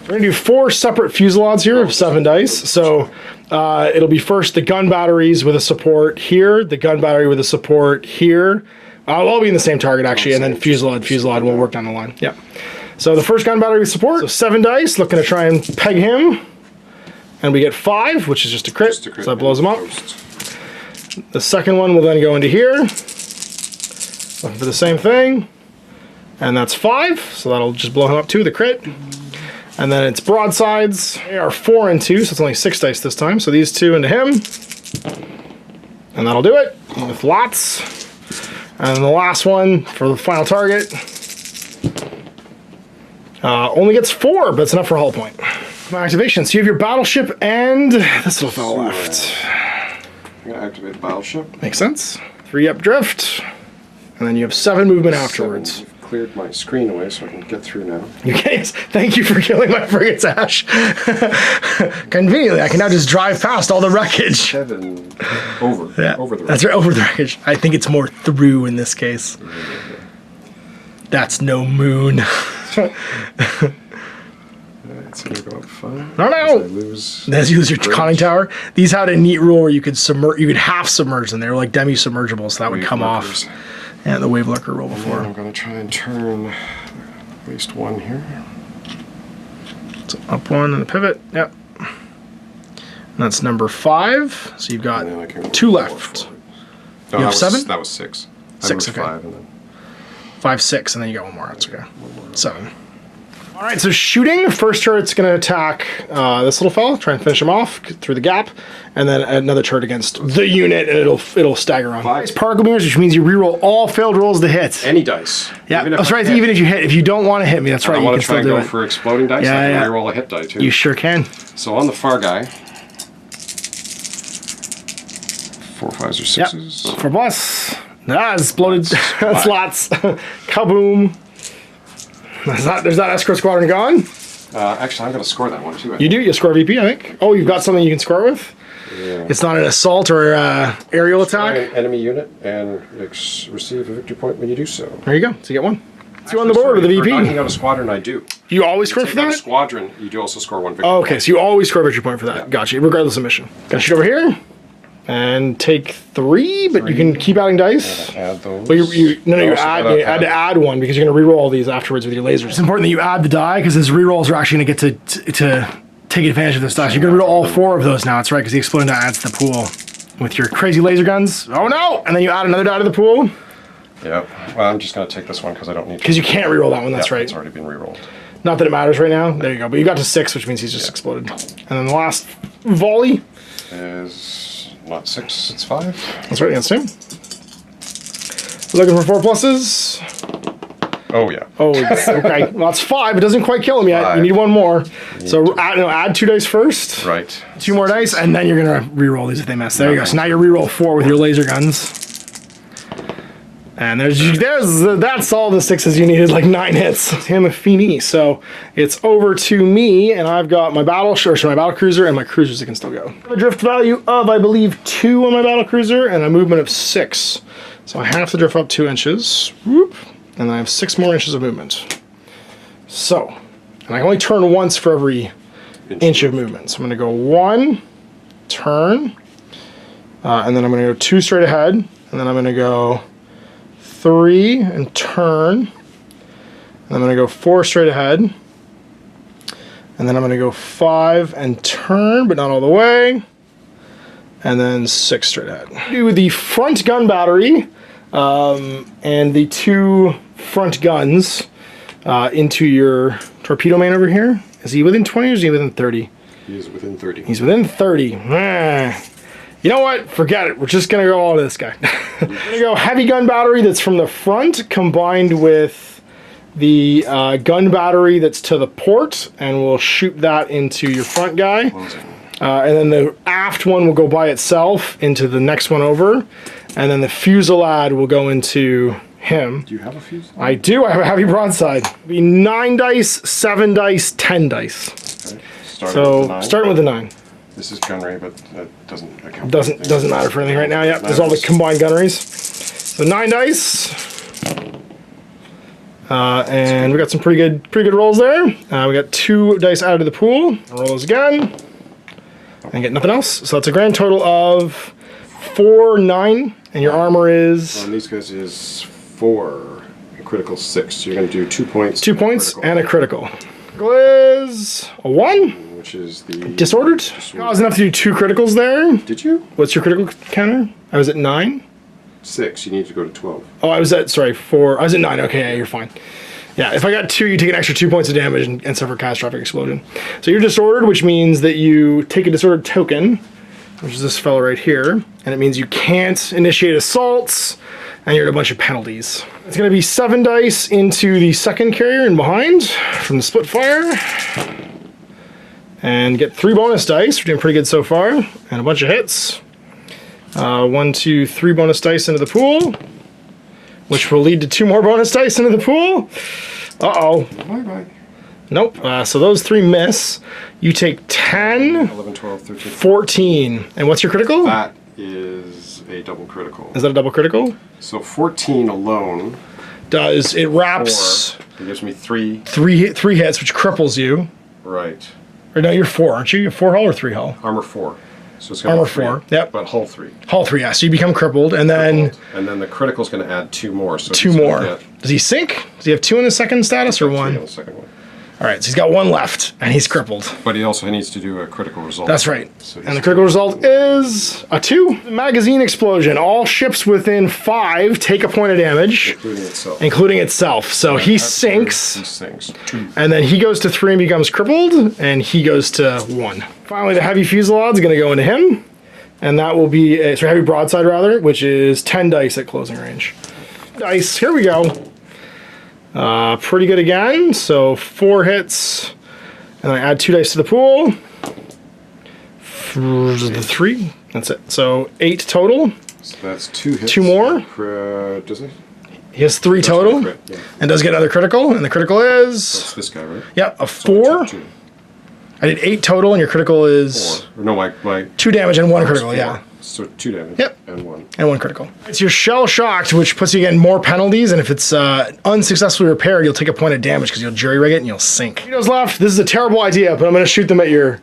We're gonna do 4 separate fusillades here of 7 dice. So it'll be first the gun batteries with a support here, the gun battery with a support here. I'll all be in the same target actually, and then fusillade will work down the line. Yeah. So the first gun battery with support, so 7 dice, looking to try and peg him. And we get 5, which is just a crit, so that blows him up. The second one will then go into here, looking for the same thing. And that's 5, so that'll just blow him up too, the crit. And then it's broadsides. They are 4 and 2, so it's only 6 dice this time. So these 2 into him. And that'll do it, with lots. And then the last one for the final target. Only gets 4, but it's enough for a hull point. My activation. So you have your battleship and this little fellow left. I'm going to activate the battleship. Makes sense. 3 up drift. And then you have 7 movement afterwards. I've cleared my screen away so I can get through now. Okay, thank you for killing my frigates, Ash. Conveniently, I can now just drive past all the wreckage. 7 over. Yeah, Over the that's right, over the wreckage. I think it's more through in this case. That's no moon. It's going to go up 5. No, no. As I lose. As you lose your conning tower. These had a neat rule where you could half submerge them. They were like demi-submergibles, so that would come off. Yeah, the wave lurker rule before. I'm going to try and turn at least 1 here. So up 1 and a pivot. Yep. And that's number 5. So you've got 2 left. No, You have 7? That was 6. 6, okay. 5 and then 5, 6, and then you got 1 more. That's okay. 7. All right, so shooting. First turret's going to attack this little fella, try and finish him off through the gap, and then another turret against the unit, and it'll stagger on. 5. It's particle mirrors, which means you reroll all failed rolls to hit. any dice. Yeah, Even if that's I right. hit. Even if you hit, if you don't want to hit me, that's right. I You want can to try still and do go it. for exploding dice. Yeah, I can yeah. reroll a hit die too. You sure can. So on the far guy, 4 5s or 6s. Yep. For plus. Ah, it's bloated. That's lots. Kaboom. There's that escort squadron gone. Actually, I'm going to score that one too. You do. You score VP, I think. Oh, you've got something you can score with? Yeah. It's not an assault or aerial attack? An enemy unit and receive a victory point when you do so. There you go. So you get 1. So you on the board with the For knocking VP. out a squadron, I do. You always score for Take out a that? squadron, you do also score 1 victory. Oh, okay, so you always score a victory point for that. Yeah. Gotcha, regardless of mission. Gonna shoot over here and take 3, but you can keep adding dice. Add those. Well, you Also add gotta to add 1 because you're gonna reroll all these afterwards with your lasers. It's important that you add the die because his rerolls are actually gonna get to take advantage of this die. So you're gonna reroll all 4 of those now. That's right, because the exploding die adds to the pool with your crazy laser guns. Oh no! And then you add another die to the pool. Yep. Well, I'm just going to take this one because I don't need to. Because you can't reroll that one. That's Yeah, right. It's already been rerolled. Not that it matters right now. There you go. But you got to 6, which means he's just exploded. And then the last volley Is not 6, it's 5. that's right against him. Looking for 4 pluses. Oh, yeah. Oh, okay. Well, that's 5. It doesn't quite kill him yet. 5. You need 1 more. So add 2 dice first. Right. 2 more dice, and then you're gonna reroll these if they miss. There you go. So now you reroll 4 with your laser guns. And that's all the 6s you needed, like 9 hits. Him a Fini. So it's over to me, and I've got my battle cruiser and my cruisers that can still go. A drift value of, I believe, 2 on my battle cruiser and a movement of 6. So I have to drift up 2 inches. Whoop. And then I have 6 more inches of movement. So, and I can only turn once for every inch of movement. So I'm going to go 1, turn, and then I'm going to go 2 straight ahead, and then I'm going to go 3 and turn, and I'm going to go 4 straight ahead, and then I'm going to go 5 and turn, but not all the way, and then 6 straight ahead. Do the front gun battery and the 2 front guns into your torpedo main over here. Is he within 20 or is he within 30? He is within 30. He's within 30. You know what? Forget it. We're just going to go all this guy. We're going to go heavy gun battery that's from the front combined with the gun battery that's to the port, and we'll shoot that into your front guy. And then the aft one will go by itself into the next one over, and then the fusillade will go into him. Do you have a fuse? I do. I have a heavy broadside. It'll be 9 dice, 7 dice, 10 dice. Okay. Starting with the 9. This is gunnery, but that doesn't account. Doesn't matter for anything right now. Yep, there's all the combined gunneries. So 9 dice. And we got some pretty good rolls there. We got 2 dice out of the pool. I'll roll those again. And get nothing else. So that's a grand total of 4, 9, and your armor is... On these guys is 4, a critical 6. So you're going to do 2 points. 2 points and a critical. Critical is a 1. Which is the... Disordered? I was enough to do 2 criticals there. Did you? What's your critical counter? I was at 9. 6. You need to go to 12. Oh, I was at, sorry, 4. I was at 9. Okay, yeah, you're fine. Yeah, if I got 2, you take an extra 2 points of damage and suffer catastrophic explosion. So you're disordered, which means that you take a disordered token, which is this fellow right here, and it means you can't initiate assaults, and you're at a bunch of penalties. It's going to be 7 dice into the second carrier and behind from the split fire, and get 3 bonus dice. We're doing pretty good so far, and a bunch of hits. 1, 2, 3 bonus dice into the pool, which will lead to 2 more bonus dice into the pool. Uh-oh. Bye-bye. Nope. So those 3 miss. You take 10, 11, 12, 13. 14. And what's your critical? That is a double critical. Is that a double critical? So 14 alone. Does it wraps 4. It gives me 3. 3 hits, which cripples you. Right. Or no, you're 4, aren't you? You're 4 hull or 3 hull? Armor 4. So it's going Armor to be 3, 4, yep. But hull 3. Hull 3, yeah. So you become crippled, and then... And then the critical's going to add 2 more. So 2 he's gonna more. get Does he sink? Does he have 2 in his second status or 3 1? on the second one. All right, so he's got 1 left, and he's crippled. But he also needs to do a critical result. That's right. So And the critical result is a 2. Magazine explosion. All ships within 5 take a point of damage, including itself. including itself. So he sinks, He sinks. 2. and then he goes to 3 and becomes crippled, and he goes to 1. Finally, the heavy fusillade is going to go into him, and that will be a heavy broadside rather, which is 10 dice at closing range. Dice. Here we go. Pretty good again. So 4 hits, and I add 2 dice to the pool. 3. That's it. So 8 total. So that's 2 hits. 2 more. Does it? He has 3 total, Crit, yeah. and does get another critical. And the critical is That's this guy, right? yep, a So 4. 2. I did 8 total, and your critical is 4. No, my 2 damage and 1 critical. 4. Yeah. So 2 damage. Yep. And 1. And 1 critical. It's your shell shocked, which puts you again more penalties, and if it's unsuccessfully repaired, you'll take a point of damage because you'll jury rig it and you'll sink. Torpedoes left. This is a terrible idea, but I'm going to shoot them at your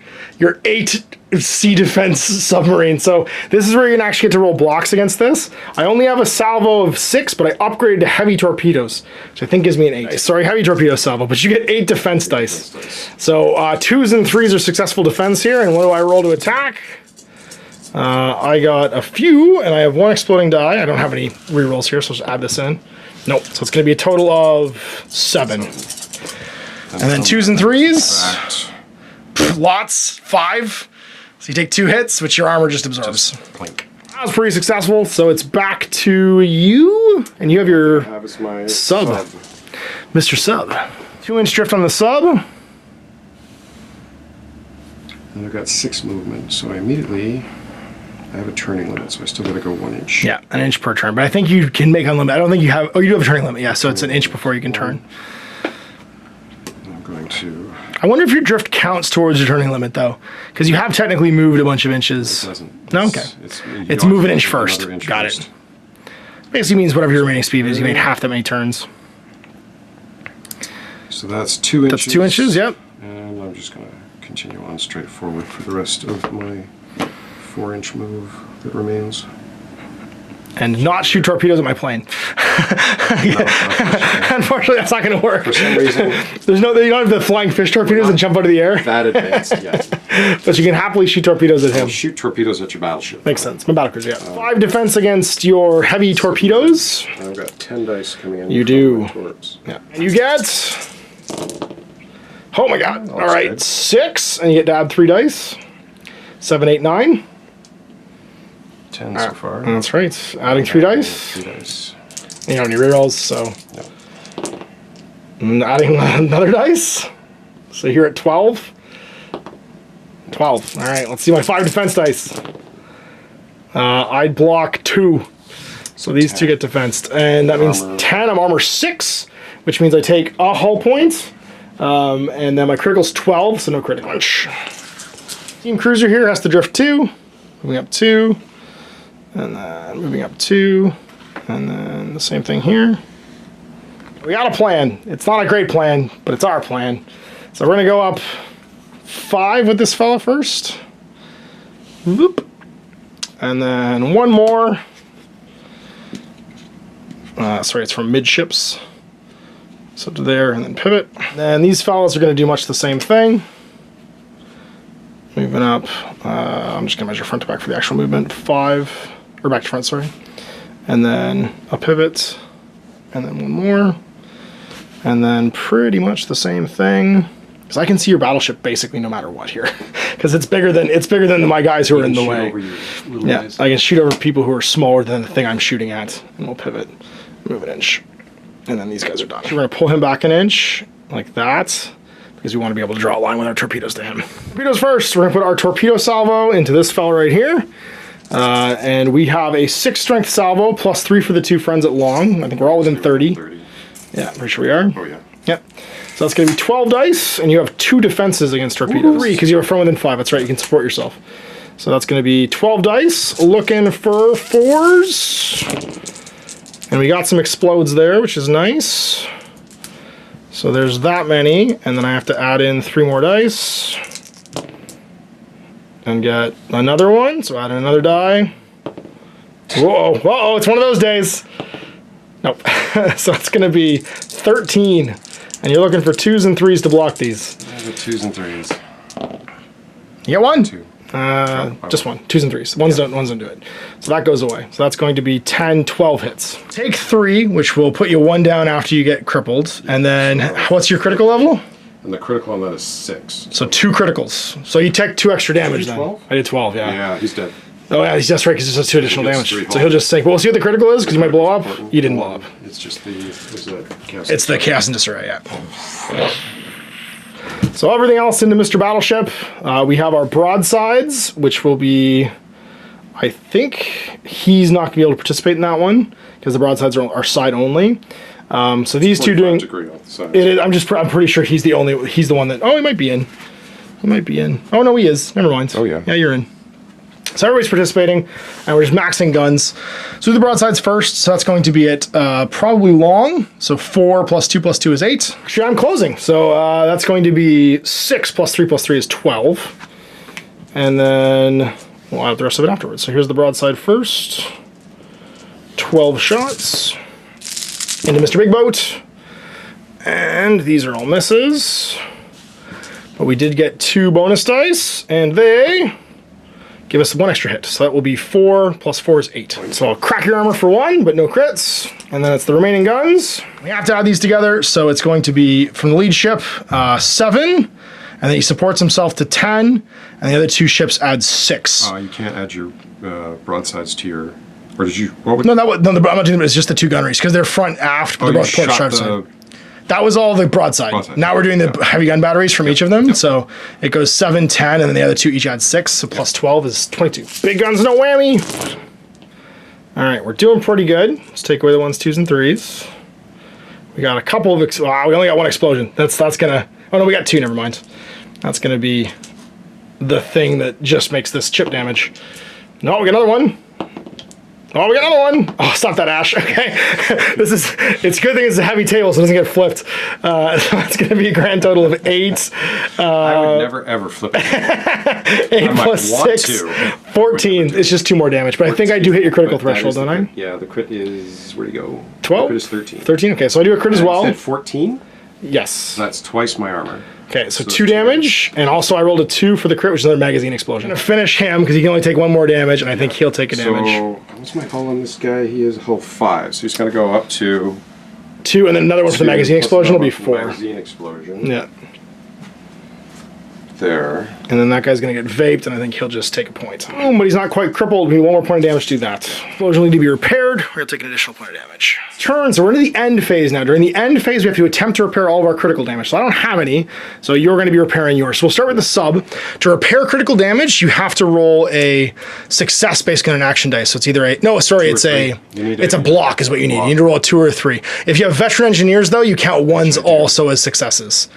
8 sea defense submarine. So this is where you're going to actually get to roll blocks against this. I only have a salvo of 6, but I upgraded to heavy torpedoes, which I think gives me an 8. Sorry, heavy torpedo salvo, but you get 8 defense dice. So 2s and 3s are successful defense here, and what do I roll to attack? I got a few, and I have 1 exploding die. I don't have any rerolls here, so I'll just add this in. Nope. So it's going to be a total of 7. And then 2s and 3s. Lots. 5. So you take 2 hits, which your armor just absorbs. Clink. That was pretty successful. So it's back to you, and you have your That was my sub. Mr. Sub. 2-inch drift on the sub. And I've got 6 movement, so I have a turning limit, so I still gotta go 1 inch. Yeah, an inch per turn. But I think you can make unlimited. I don't think you have... Oh, you do have a turning limit. Yeah, so it's an inch before you can turn. I'm going to... I wonder if your drift counts towards your turning limit, though. Because you have technically moved a bunch of inches. It doesn't. No? Okay. It's move an inch first. Got it. Basically means whatever your remaining speed is, you made half that many turns. So that's 2 inches. That's 2 inches, yep. And I'm just gonna continue on straight forward for the rest of my 4-inch move that remains. And not shoot torpedoes at my plane. Unfortunately, that's not going to work. For some reason, you don't have the flying fish torpedoes that jump out of the air. that advanced yet. But you can happily shoot torpedoes at him. Shoot torpedoes at your battleship. Makes sense. My battlecruiser, yeah. 5 defense against your heavy torpedoes. I've got 10 dice coming in. You do. Torps. Yeah. And you get... Oh my god. All right. Good. 6, and you get to add 3 dice. 7, 8, 9. 10 so far. That's right. Adding 3 dice. 3 dice. You don't have any rerolls, so... No. And adding another dice. So you're at 12. 12. All right, let's see my 5 defense dice. I'd block 2. So these 2 get defensed. And that means 10. I'm armor 6, which means I take a hull point. And then my critical's 12, so no critical punch. Team Cruiser here has to drift 2. Moving up 2. And then moving up 2. And then the same thing here. We got a plan. It's not a great plan, but it's our plan. So we're gonna go up 5 with this fella first. Whoop. And then one more. Sorry, it's from midships. So to there, and then pivot. And these fellas are gonna do much the same thing. Moving up, I'm just gonna measure front to back for the actual movement. 5, or back to front, sorry. And then a pivot, and then one more. And then pretty much the same thing. Because I can see your battleship basically no matter what here. Because it's bigger than my guys who are in the way. Yeah, I can shoot over people who are smaller than the thing I'm shooting at. And we'll pivot, move an inch. And then these guys are done. So we're gonna pull him back an inch, like that. Because we want to be able to draw a line with our torpedoes to him. Torpedoes first, we're gonna put our torpedo salvo into this fella right here. And we have a 6 strength salvo, plus 3 for the 2 friends at long. I think we're all within 30. Yeah, pretty sure we are. Oh, yeah. Yep. So that's going to be 12 dice, and you have 2 defenses against torpedoes. 3, because you have from within 5. That's right, you can support yourself. So that's going to be 12 dice, looking for 4s. And we got some explodes there, which is nice. So there's that many, and then I have to add in 3 more dice. And get another one, so add in another die. Whoa, uh-oh, it's one of those days. Nope. So it's going to be 13. And you're looking for 2s and 3s to block these. I got 2s and 3s. You get one? 2. Just one. 2s and 3s. Ones don't do it. So that goes away. So that's going to be 10, 12 hits. Take 3, which will put you 1 down after you get crippled. And then, what's your critical level? And the critical on that is 6. So 2 criticals. So you take 2 extra damage then. 12? I did 12, yeah. Yeah, he's dead. Oh yeah, that's right, because it does 2 additional He damage. gets 3 So he'll just sink. Well, we'll see what the critical is, because you might blow up. Important. You didn't blow up. It's just the... Chaos. It's the Chaos and Disarray, yeah. So everything else into Mr. Battleship. We have our broadsides, which will be... I think he's not going to be able to participate in that one, because the broadsides are side only. So these 2 doing... It is, I'm pretty sure he's the one that... Oh, he might be in. He might be in. Oh, no, he is. Never mind. Oh, yeah. Yeah, you're in. So everybody's participating, and we're just maxing guns. So do the broadsides first, so that's going to be at probably long. So 4 plus 2 plus 2 is 8. Actually, I'm closing, so that's going to be 6 plus 3 plus 3 is 12. And then we'll add the rest of it afterwards. So here's the broadside first. 12 shots into Mr. Big Boat. And these are all misses. But we did get 2 bonus dice, and they... give us 1 extra hit. So that will be 4 plus 4 is 8. So I'll crack your armor for 1, but no crits. And then it's the remaining guns. We have to add these together, so it's going to be from the lead ship, 7, and then he supports himself to 10, and the other 2 ships add 6. You can't add your broadsides to your... Or did you... What would, No, I'm not doing it. It's just the 2 gunneries, because they're front, aft, but they're both port sharp side. That was all the broadside. Now we're doing the heavy gun batteries from each of them. Yep. So it goes 7, 10, and then the other 2 each add 6. So plus 12 is 22. Big guns, no whammy. All right, we're doing pretty good. Let's take away the 1s, 2s, and 3s. We got a couple of... we only got 1 explosion. That's gonna... Oh, no, we got 2. Never mind. That's gonna be the thing that just makes this chip damage. No, we got another one. Oh, we got another one. Oh, stop that, Ash. Okay. It's a good thing it's a heavy table so it doesn't get flipped. So it's going to be a grand total of 8. I would never, ever flip it. 8 plus 6. 14. It's just 2 more damage. But 14. I think I do hit your critical threshold, don't I? Yeah, the crit is... Where'd he go? 12? The crit is 13. 13? Okay, so I do a crit as well. You said 14? Yes. So that's twice my armor. Okay, so 2 damage, and also I rolled a 2 for the crit, which is another magazine explosion. I'm gonna finish him, because he can only take 1 more damage, and I think he'll take a damage. So, what's my hull on this guy? He is hull 5, so he's gonna go up to... 2, and then another one for the magazine explosion will be 4. Magazine explosion. Yeah. There. And then that guy's gonna get vaped, and I think he'll just take a point. Boom, but he's not quite crippled. We need 1 more point of damage to do that. Explosion will need to be repaired. We're gonna take an additional point of damage. Turn, so we're into the end phase now. During the end phase, we have to attempt to repair all of our critical damage. So I don't have any, so you're gonna be repairing yours. So we'll start with the sub. To repair critical damage, you have to roll a success based on an action dice. So it's either a, no, sorry, it's a block is what you need. You need to roll a 2 or a 3. If you have veteran engineers though, you count 1s also as successes.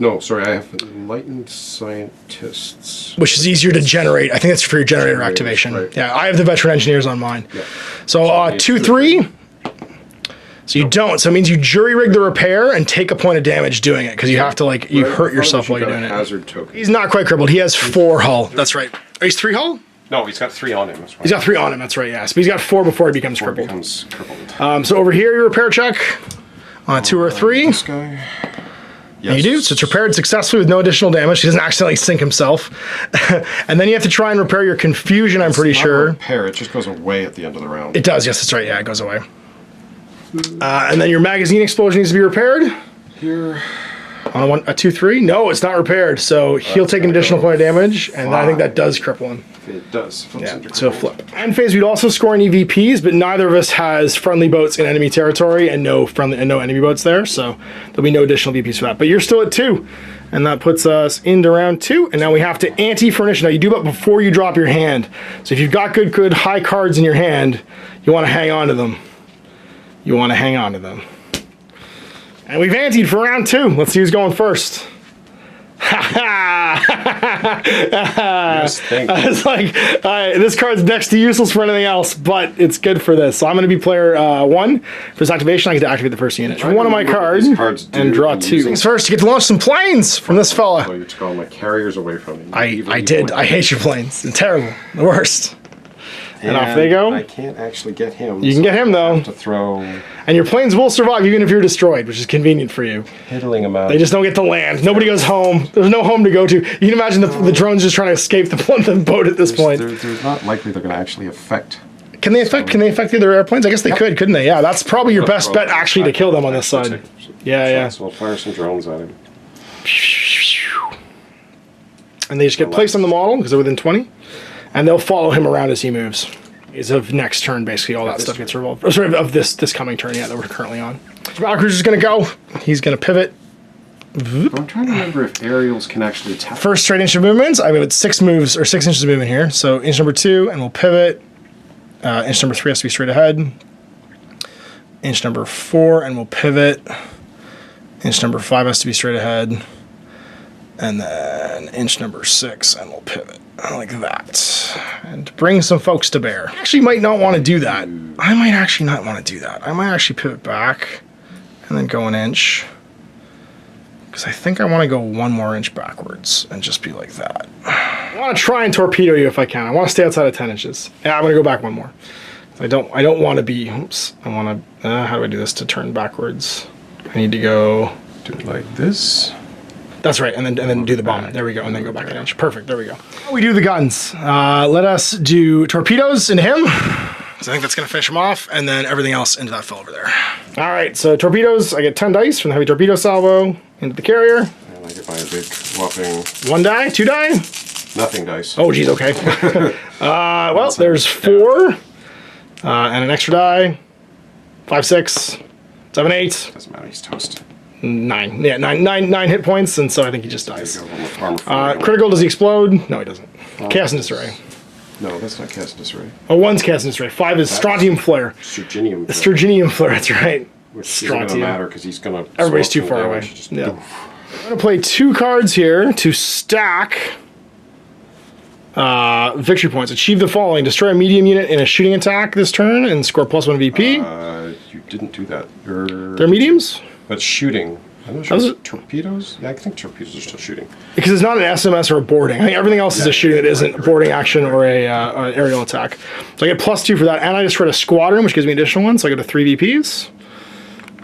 No, sorry, I have Enlightened Scientists. Which is easier to generate. I think that's for your generator activation. Right. Yeah, I have the veteran engineers on mine. Yep. So 2, 3. So you don't. So it means you jury rig the repair and take a point of damage doing it because you have to like you hurt yourself while you're doing it. Hazard token. He's not quite crippled. He has 4 hull. That's right. Oh, he's 3 hull? No, he's got 3 on him. That's right. He's got 3 on him. That's right. Yes, but he's got 4 before he becomes crippled. Becomes crippled. So over here, your repair check on a 2 or 3. This guy. Yes. You do. So it's repaired successfully with no additional damage. He doesn't accidentally sink himself. And then you have to try and repair your confusion, I'm pretty sure. Repair, it just goes away at the end of the round. It does. Yes, that's right. Yeah, it goes away. And then your magazine explosion needs to be repaired. Here. On a 2-3? No, it's not repaired. So he'll take an additional point of damage, and I think that does cripple him. It does. Yeah, so flip. End phase, we'd also score any EVPs, but neither of us has friendly boats in enemy territory and no enemy boats there, so there'll be no additional VPs for that. But you're still at 2, and that puts us into round 2, and now we have to ante for initiative. Now you do that before you drop your hand. So if you've got good high cards in your hand, you want to hang on to them. You want to hang on to them. And we've anteed for round 2. Let's see who's going first. It's like, this card's next to useless for anything else, but it's good for this. So I'm going to be player 1. For this activation, I get to activate the first unit. Draw one of my cards and draw 2. Things first, you get to launch some planes from this fella. So you took all my carriers away from me. I did. I hate your planes. They're terrible. The worst. And off they go. I can't actually get him. You can get him, though. I have to throw... And your planes will survive even if you're destroyed, which is convenient for you. Piddling them out. They just don't get to land. Nobody goes home. There's no home to go to. You can imagine the drones just trying to escape the boat at this point. They're not likely they're going to actually affect... Can they affect the other airplanes? I guess they could, couldn't they? Yeah, that's probably your best bet, actually, to kill them on this side. Yeah. So we'll fire some drones at him. And they just get placed on the model because they're within 20. And they'll follow him around as he moves. Is of next turn, basically, all that stuff gets revolved. Oh, sorry, of this coming turn, yeah, that we're currently on. So Battlecruiser's going to go. He's going to pivot. I'm trying to remember if aerials can actually attack. First straight inch of movements. I have 6 moves, or 6 inches of movement here. So inch number 2, and we'll pivot. Inch number 3 has to be straight ahead. Inch number 4, and we'll pivot. Inch number 5 has to be straight ahead. And then inch number 6, and we'll pivot. Like that. And bring some folks to bear. I actually might not want to do that. I might actually not want to do that. I might actually pivot back and then go an inch. Because I think I want to go 1 more inch backwards and just be like that. I want to try and torpedo you if I can. I want to stay outside of 10 inches. Yeah, I'm going to go back 1 more. I don't want to be, oops. I want to, how do I do this to turn backwards? I need to go. Do it like this. That's right, and then do the bomb. There we go, and then go back an inch. Perfect, there we go. We do the guns. Let us do torpedoes into him. So I think that's gonna finish him off, and then everything else into that fellow over there. All right, so torpedoes, I get 10 dice from the heavy torpedo salvo into the carrier. And I get my big whopping... 1 die, 2 die? Nothing dice. Oh, geez, okay. Well, there's 4, and an extra die. 5, 6, 7, 8. Doesn't matter, he's toast. 9. Yeah, 9 hit points, and so I think he just dies. Armor Critical, does he explode? No, he doesn't. Chaos and Disarray. No, that's not Chaos and Disarray. Oh, 1's Chaos and Disarray. 5 is Strontium Flare. Strontium. The Strontium Flare, that's right. Which isn't going to matter because he's going to... Everybody's too far away. Yeah. I'm going to play 2 cards here to stack victory points. Achieve the following. Destroy a medium unit in a shooting attack this turn and score +1 VP. You didn't do that. They're mediums? But shooting. I'm not sure. Torpedoes? Yeah, I think torpedoes are still shooting. Because it's not an SMS or a boarding. I think everything else is a shooting that isn't a boarding action or an aerial attack. So I get +2 for that, and I destroyed a squadron, which gives me additional 1, so I get a 3 VPs.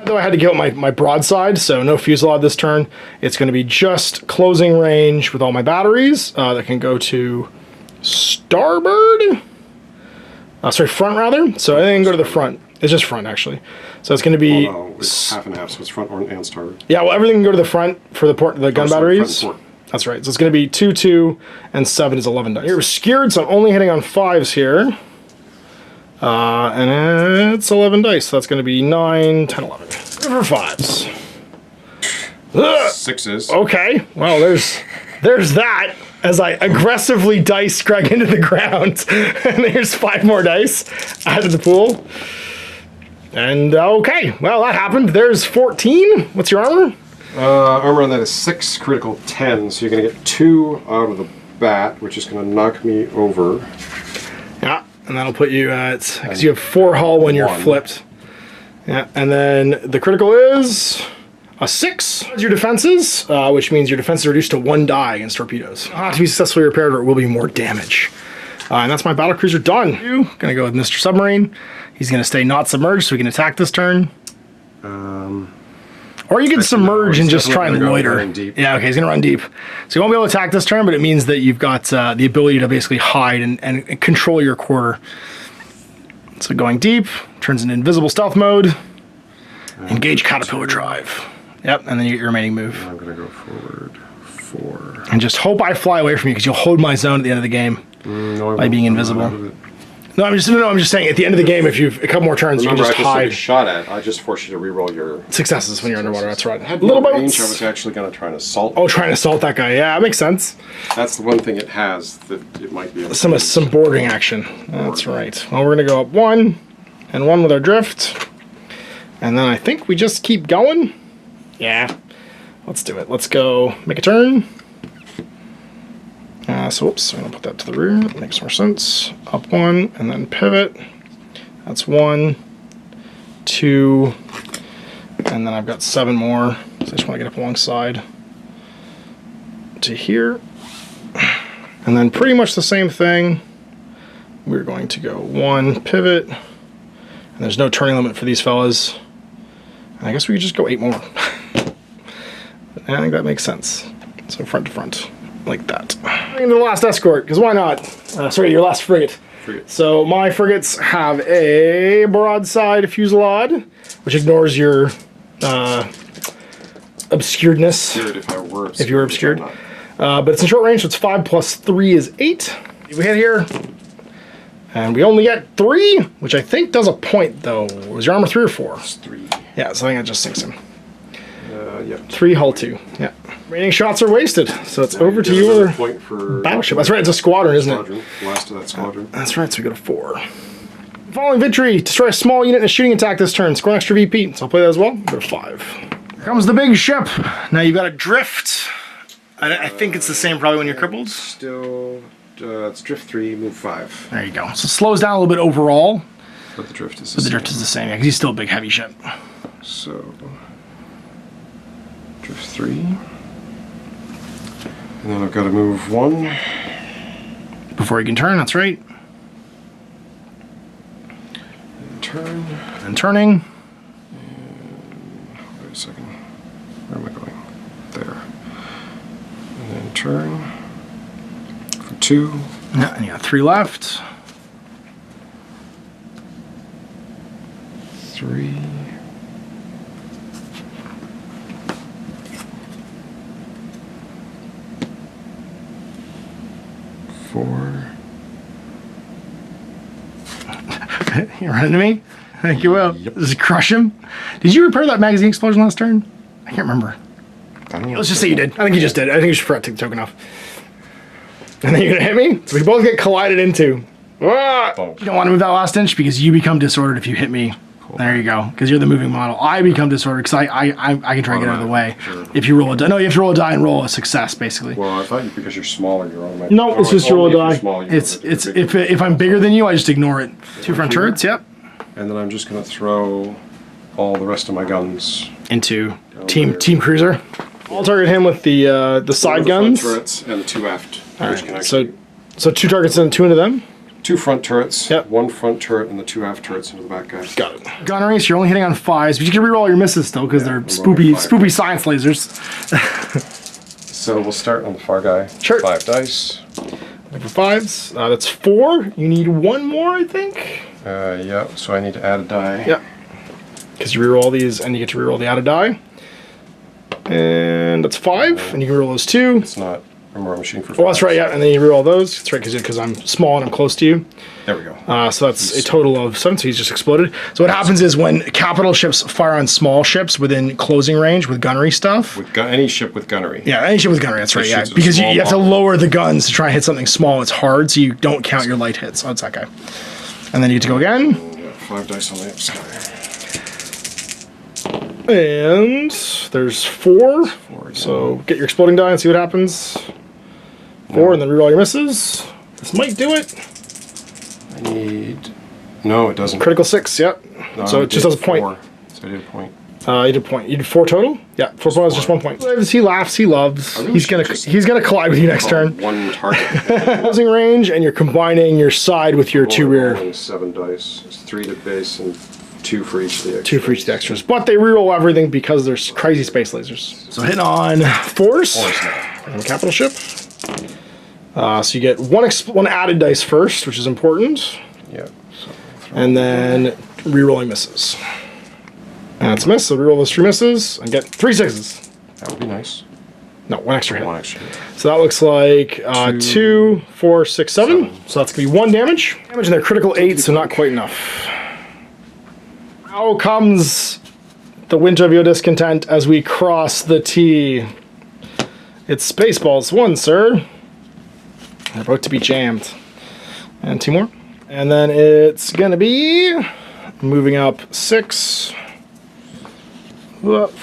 Though I had to give up my broadside, so no fusillade this turn. It's going to be just closing range with all my batteries that can go to starboard. Sorry, front rather. So anything can go to the front. It's just front, actually. So it's going to be... Oh, no, it's half and half, so it's front and starboard. Yeah, well, everything can go to the front for the gun batteries. That's right. So it's going to be 2, 2, and 7 is 11 dice. You're skewered, so I'm only hitting on 5s here. And it's 11 dice, so that's going to be 9, 10, 11. For 5s. 6s. Okay, well, there's that. As I aggressively dice Greg into the ground. And there's 5 more dice out of the pool. And okay, well, that happened. There's 14. What's your armor? Armor on that is 6, critical 10. So you're going to get 2 out of the bat, which is going to knock me over. Yeah, and that'll put you at, because you have 4 hull when you're flipped. Yeah, and then the critical is a 6. Your defenses, which means your defense is reduced to 1 die against torpedoes. It'll have to be successfully repaired or it will be more damage. And that's my battlecruiser done. Gonna go with Mr. Submarine. He's gonna stay not submerged so we can attack this turn. Or you can submerge and just try and loiter. Yeah, okay, he's gonna run deep. So you won't be able to attack this turn, but it means that you've got the ability to basically hide and control your quarter. So going deep, turns into invisible stealth mode. Engage Caterpillar Drive. Yep, and then you get your remaining move. I'm gonna go forward 4. And just hope I fly away from you because you'll hold my zone at the end of the game by being invisible. No, I'm just saying at the end of the game, if you've a couple more turns, Remember, you can just hide. took a shot at. I just forced you to reroll your Successes when you're underwater. That's right. I had Little little range. boats. I was actually going to try and assault. Oh, trying to assault that guy. Yeah, that makes sense. That's the one thing it has that it might be able to Some boarding action. That's right. Well, we're gonna go up 1 and 1 with our drift, and then I think we just keep going. Yeah, let's do it. Let's go make a turn. So whoops, I'm gonna put that to the rear. That makes more sense. Up 1 and then pivot. That's 1, 2, and then I've got 7 more. So I just want to get up alongside to here. And then pretty much the same thing. We're going to go 1, pivot, and there's no turning limit for these fellas. And I guess we could just go 8 more. I think that makes sense. So front to front, like that. Into the last escort, because why not? Sorry, your last frigate. So my frigates have a broadside fusillade, which ignores your obscuredness. If you were obscured. But it's in short range, so it's 5 plus 3 is 8. We hit here, and we only get 3, which I think does a point, though. Was your armor 3 or 4? It's 3. Yeah, so I think that just sinks him. Yeah. 3 hull 2. Yeah. Remaining shots are wasted, so it's over to your point for battleship. That's right, it's a squadron, isn't it? Last of that squadron. That's right, so we go to 4. Following victory, destroy a small unit in a shooting attack this turn. Score an extra VP, so I'll play that as well. Go to 5. Here comes the big ship. Now you've got a drift. I think it's the same probably when you're crippled. Still, it's drift 3, move 5. There you go. So it slows down a little bit overall. But the drift is the same, yeah, because he's still a big heavy ship. So, drift 3. And then I've got to move 1. Before you can turn, that's right. And turn. And turning. And, wait a second. Where am I going? There. And then turn. For 2. Yeah, and you got 3 left. 3. 4. You running to me? I think you will. Yep. Just crush him. Did you repair that magazine explosion last turn? I can't remember. I don't know. Let's just say you did. I think you just did. I think you should forgot to take the token off. And then you're gonna hit me? So we both get collided into. Ah! Oh. You don't want to move that last inch because you become disordered if you hit me. Cool. There you go. Because you're the moving model. I become disordered because I can try to get out of the way. Sure. If you roll a die. No, you have to roll a die and roll a success, basically. Well, I thought because you're smaller, you're automatic. No, it's just you roll a die. It's if I'm bigger than you, I just ignore it. 2 front turrets, yep. And then I'm just going to throw all the rest of my guns into team cruiser. I'll target him with the side guns. Front turrets and the 2 aft. All right. So 2 targets and 2 into them. 2 front turrets. Yep. 1 front turret and the 2 aft turrets into the back guys. Got it. Gunnery, so you're only hitting on 5s, but you can reroll your misses still because they're spoopy science lasers. So we'll start on the far guy. Sure. 5 dice. For 5s, that's 4. You need 1 more, I think. Yeah. So I need to add a die. Yeah. Because you reroll these, and you get to reroll the added die. And that's 5, and you can reroll those 2. It's not. Remember, I'm shooting for. Oh, that's right. Yeah, and then you reroll those. That's right, because I'm small and I'm close to you. There we go. So that's a total of 7. So he's just exploded. So what happens is when capital ships fire on small ships within closing range with gunnery stuff. With any ship with gunnery. Yeah, any ship with gunnery. That's right. Yeah, because you have to lower the guns to try and hit something small. It's hard, so you don't count your light hits. Oh, it's that guy. And then you get to go again. Yeah, 5 dice on the outside. And there's 4. So get your exploding die and see what happens. 4, and then reroll your misses. This might do it. I need. No, it doesn't. Critical 6, yep. No, So it just does a point. 4. So I did a point. You did a point. You did 4 total? Yeah, 4 points, just 1 point. He laughs, he loves. really He's gonna collide with you next turn. One target. Closing range, and you're combining your side with your 2 rear. Rolling 7 dice. It's 3 to base and 2 for each of the extras. 2 for each of the extras. But they reroll everything because there's crazy space lasers. So hitting on force. And capital ship. So you get one added dice first, which is important. Yeah. And then rerolling misses. And it's a miss, so reroll those 3 misses and get 3 sixes. That would be nice. No, 1 extra hit. 1 extra. So that looks like 2, 4, 6, 7. So that's gonna be 1 damage. Damage, and they're critical 8, so not quite enough. Now comes the winter of your discontent as we cross the T. It's Spaceballs 1, sir. They're about to be jammed. And 2 more. And then it's gonna be moving up 6.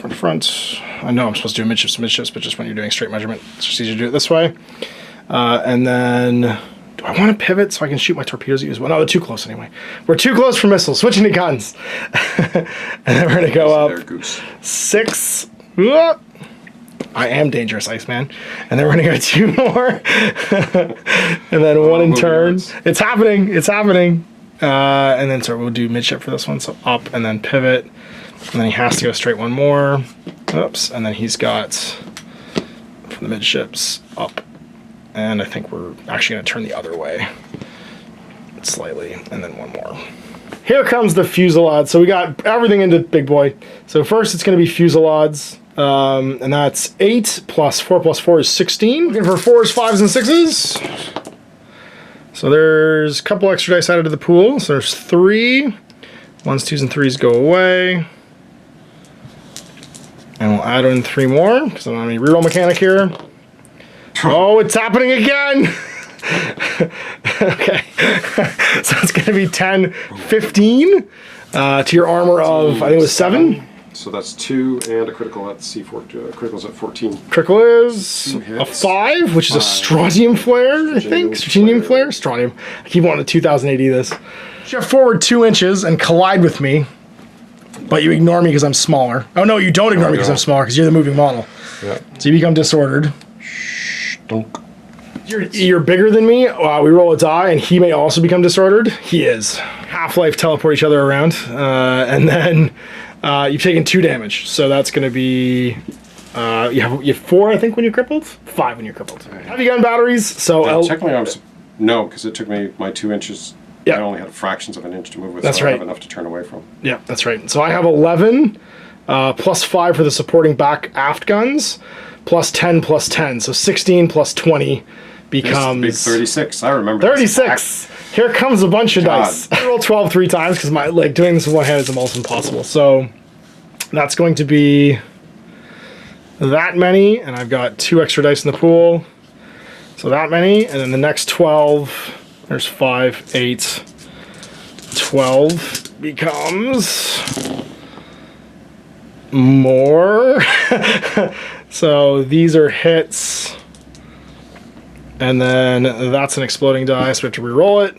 Front. I know I'm supposed to do midships, but just when you're doing straight measurement, it's just easier to do it this way. And then, do I want to pivot so I can shoot my torpedoes at you as well? No, they're too close anyway. We're too close for missiles. Switching to guns. And then we're going to go up 6. I am dangerous, Iceman. And then we're going to go 2 more. And then 1 in turn. It's happening. It's happening. And then, so we'll do midship for this one. So up and then pivot. And then he has to go straight 1 more. Oops. And then he's got from the midships up. And I think we're actually going to turn the other way slightly. And then 1 more. Here comes the fusillade. So we got everything into big boy. So first it's going to be fusillades. And that's 8 plus 4 plus 4 is 16. Looking for 4s, 5s, and 6s. So there's a couple extra dice added to the pool. So there's 3. 1s, 2s, and 3s go away. And we'll add in 3 more, because I don't have any reroll mechanic here. Oh, it's happening again! Okay. So it's going to be 10, 15 to your armor of, I think it was 7. So that's 2 and a critical at C4. Critical's at 14. Critical is a 5, which is a strontium flare, I think. Strontium flare? Strontium. I keep wanting to 2080 this. Shift forward 2 inches and collide with me. But you ignore me because I'm smaller. Oh no, you don't ignore me because I'm smaller, because you're the moving model. Yeah. So you become disordered. Dunk. You're bigger than me. We roll a die, and he may also become disordered. He is. Half-life teleport each other around, and then you've taken 2 damage. So that's going to be you have 4, I think, when you're crippled. 5 when you're crippled. Heavy gun batteries. So technically, no, because it took me my 2 inches. Yeah. I only had fractions of an inch to move with. That's so right. I have enough to turn away from. Yeah, that's right. So I have 11 plus 5 for the supporting back aft guns, plus 10 plus 10. So 16 plus 20 becomes big 36. I remember 36. Here comes a bunch of dice. I roll 12 3 times because my doing this with one hand is almost impossible. So that's going to be that many, and I've got 2 extra dice in the pool. So that many, and then the next 12. There's 5, 8, 12 becomes more. So these are hits. And then that's an exploding die, so we have to re-roll it.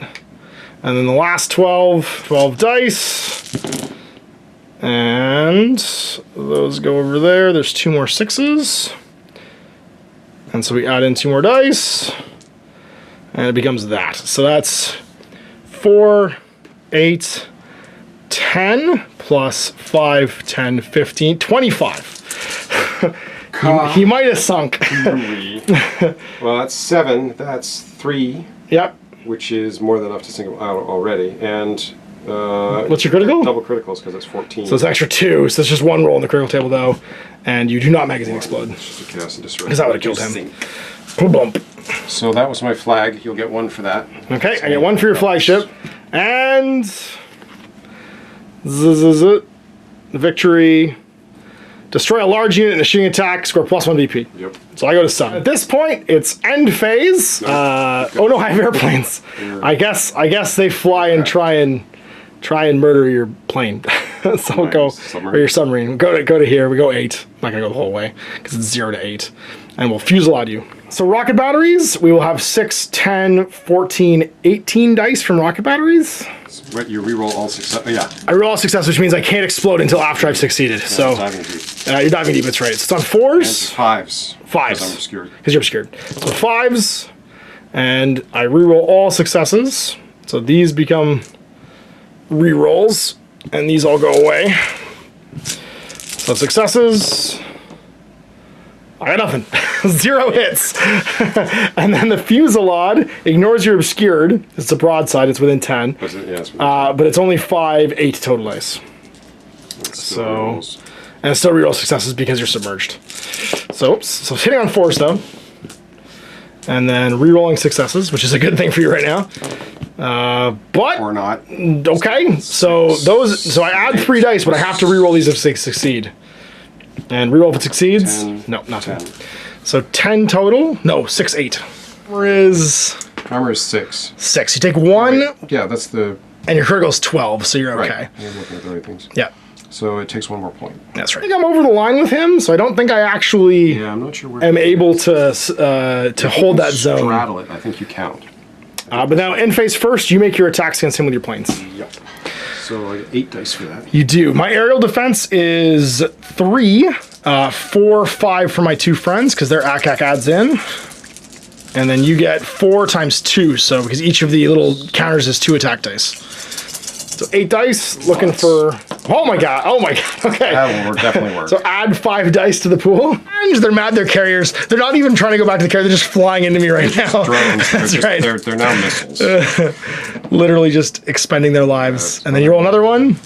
And then the last 12 dice. And those go over there. There's 2 more 6s. And so we add in 2 more dice. And it becomes that. So that's 4, 8, 10, plus 5, 10, 15, 25. He might have sunk. Well, that's 7. That's 3. Yep. Which is more than enough to single out already. And what's your critical? Double criticals, because it's 14. So it's extra 2. So it's just 1 roll in the critical table, though. And you do not magazine explode. It's just a chaos and disarray. Because that would have killed him. Bump. So that was my flag. You'll get 1 for that. Okay, I get 1 for your flagship. And victory. Destroy a large unit in a shooting attack, score +1 BP. Yep. So I go to 7. At this point, it's end phase. Oh no, I have airplanes. I guess they fly and try and murder your plane. So we'll go, or your submarine. Go to here. We go 8. I'm not gonna go the whole way because it's 0 to 8, and we'll fusillade you. So rocket batteries, we will have 6, 10, 14, 18 dice from rocket batteries. Right, you reroll all success. Oh, yeah. I roll all success, which means I can't explode until after I've succeeded. So Diving deep. you're diving deep, that's right. So it's on And 4s. fives. Fives. Because I'm obscured. Because you're obscured. So 5s, and I reroll all successes. So these become rerolls, and these all go away. So successes. I got nothing. 0 hits. And then the Fusillade ignores your obscured. It's a broadside, it's within 10. Was it? Yes. But it's only 5, 8 total dice. So, and it still reroll successes because you're submerged. So, oops. So hitting on 4s though. And then rerolling successes, which is a good thing for you right now. But Or not. okay, so I add 3 dice, but I have to reroll these if they succeed. And reroll if it succeeds. 10, No, not 10. 10. So 10 total. No, 6, 8. Armor is Armor is 6. 6. You take 1, Yeah, that's the. and your critical is 12, so you're okay. Right. You're looking at the right things. Yeah, So it takes 1 more point. that's right. I think I'm over the line with him, so I don't think I actually Yeah, I'm not sure where. am able to hold that zone. Straddle it. I think you count. But now, in phase first, you make your attacks against him with your planes. Yep. So I get 8 dice for that. You do. My aerial defense is 3, 4, 5 for my 2 friends, because their ACAC adds in. And then you get 4 times 2, so because each of the little counters is 2 attack dice. So 8 dice, looking for... Oh my god, okay. That will definitely work. So add 5 dice to the pool. And they're mad, they're carriers. They're not even trying to go back to the carrier, they're just flying into me right now. Drones. That's right. They're now missiles. Literally just expending their lives. And then you roll another one.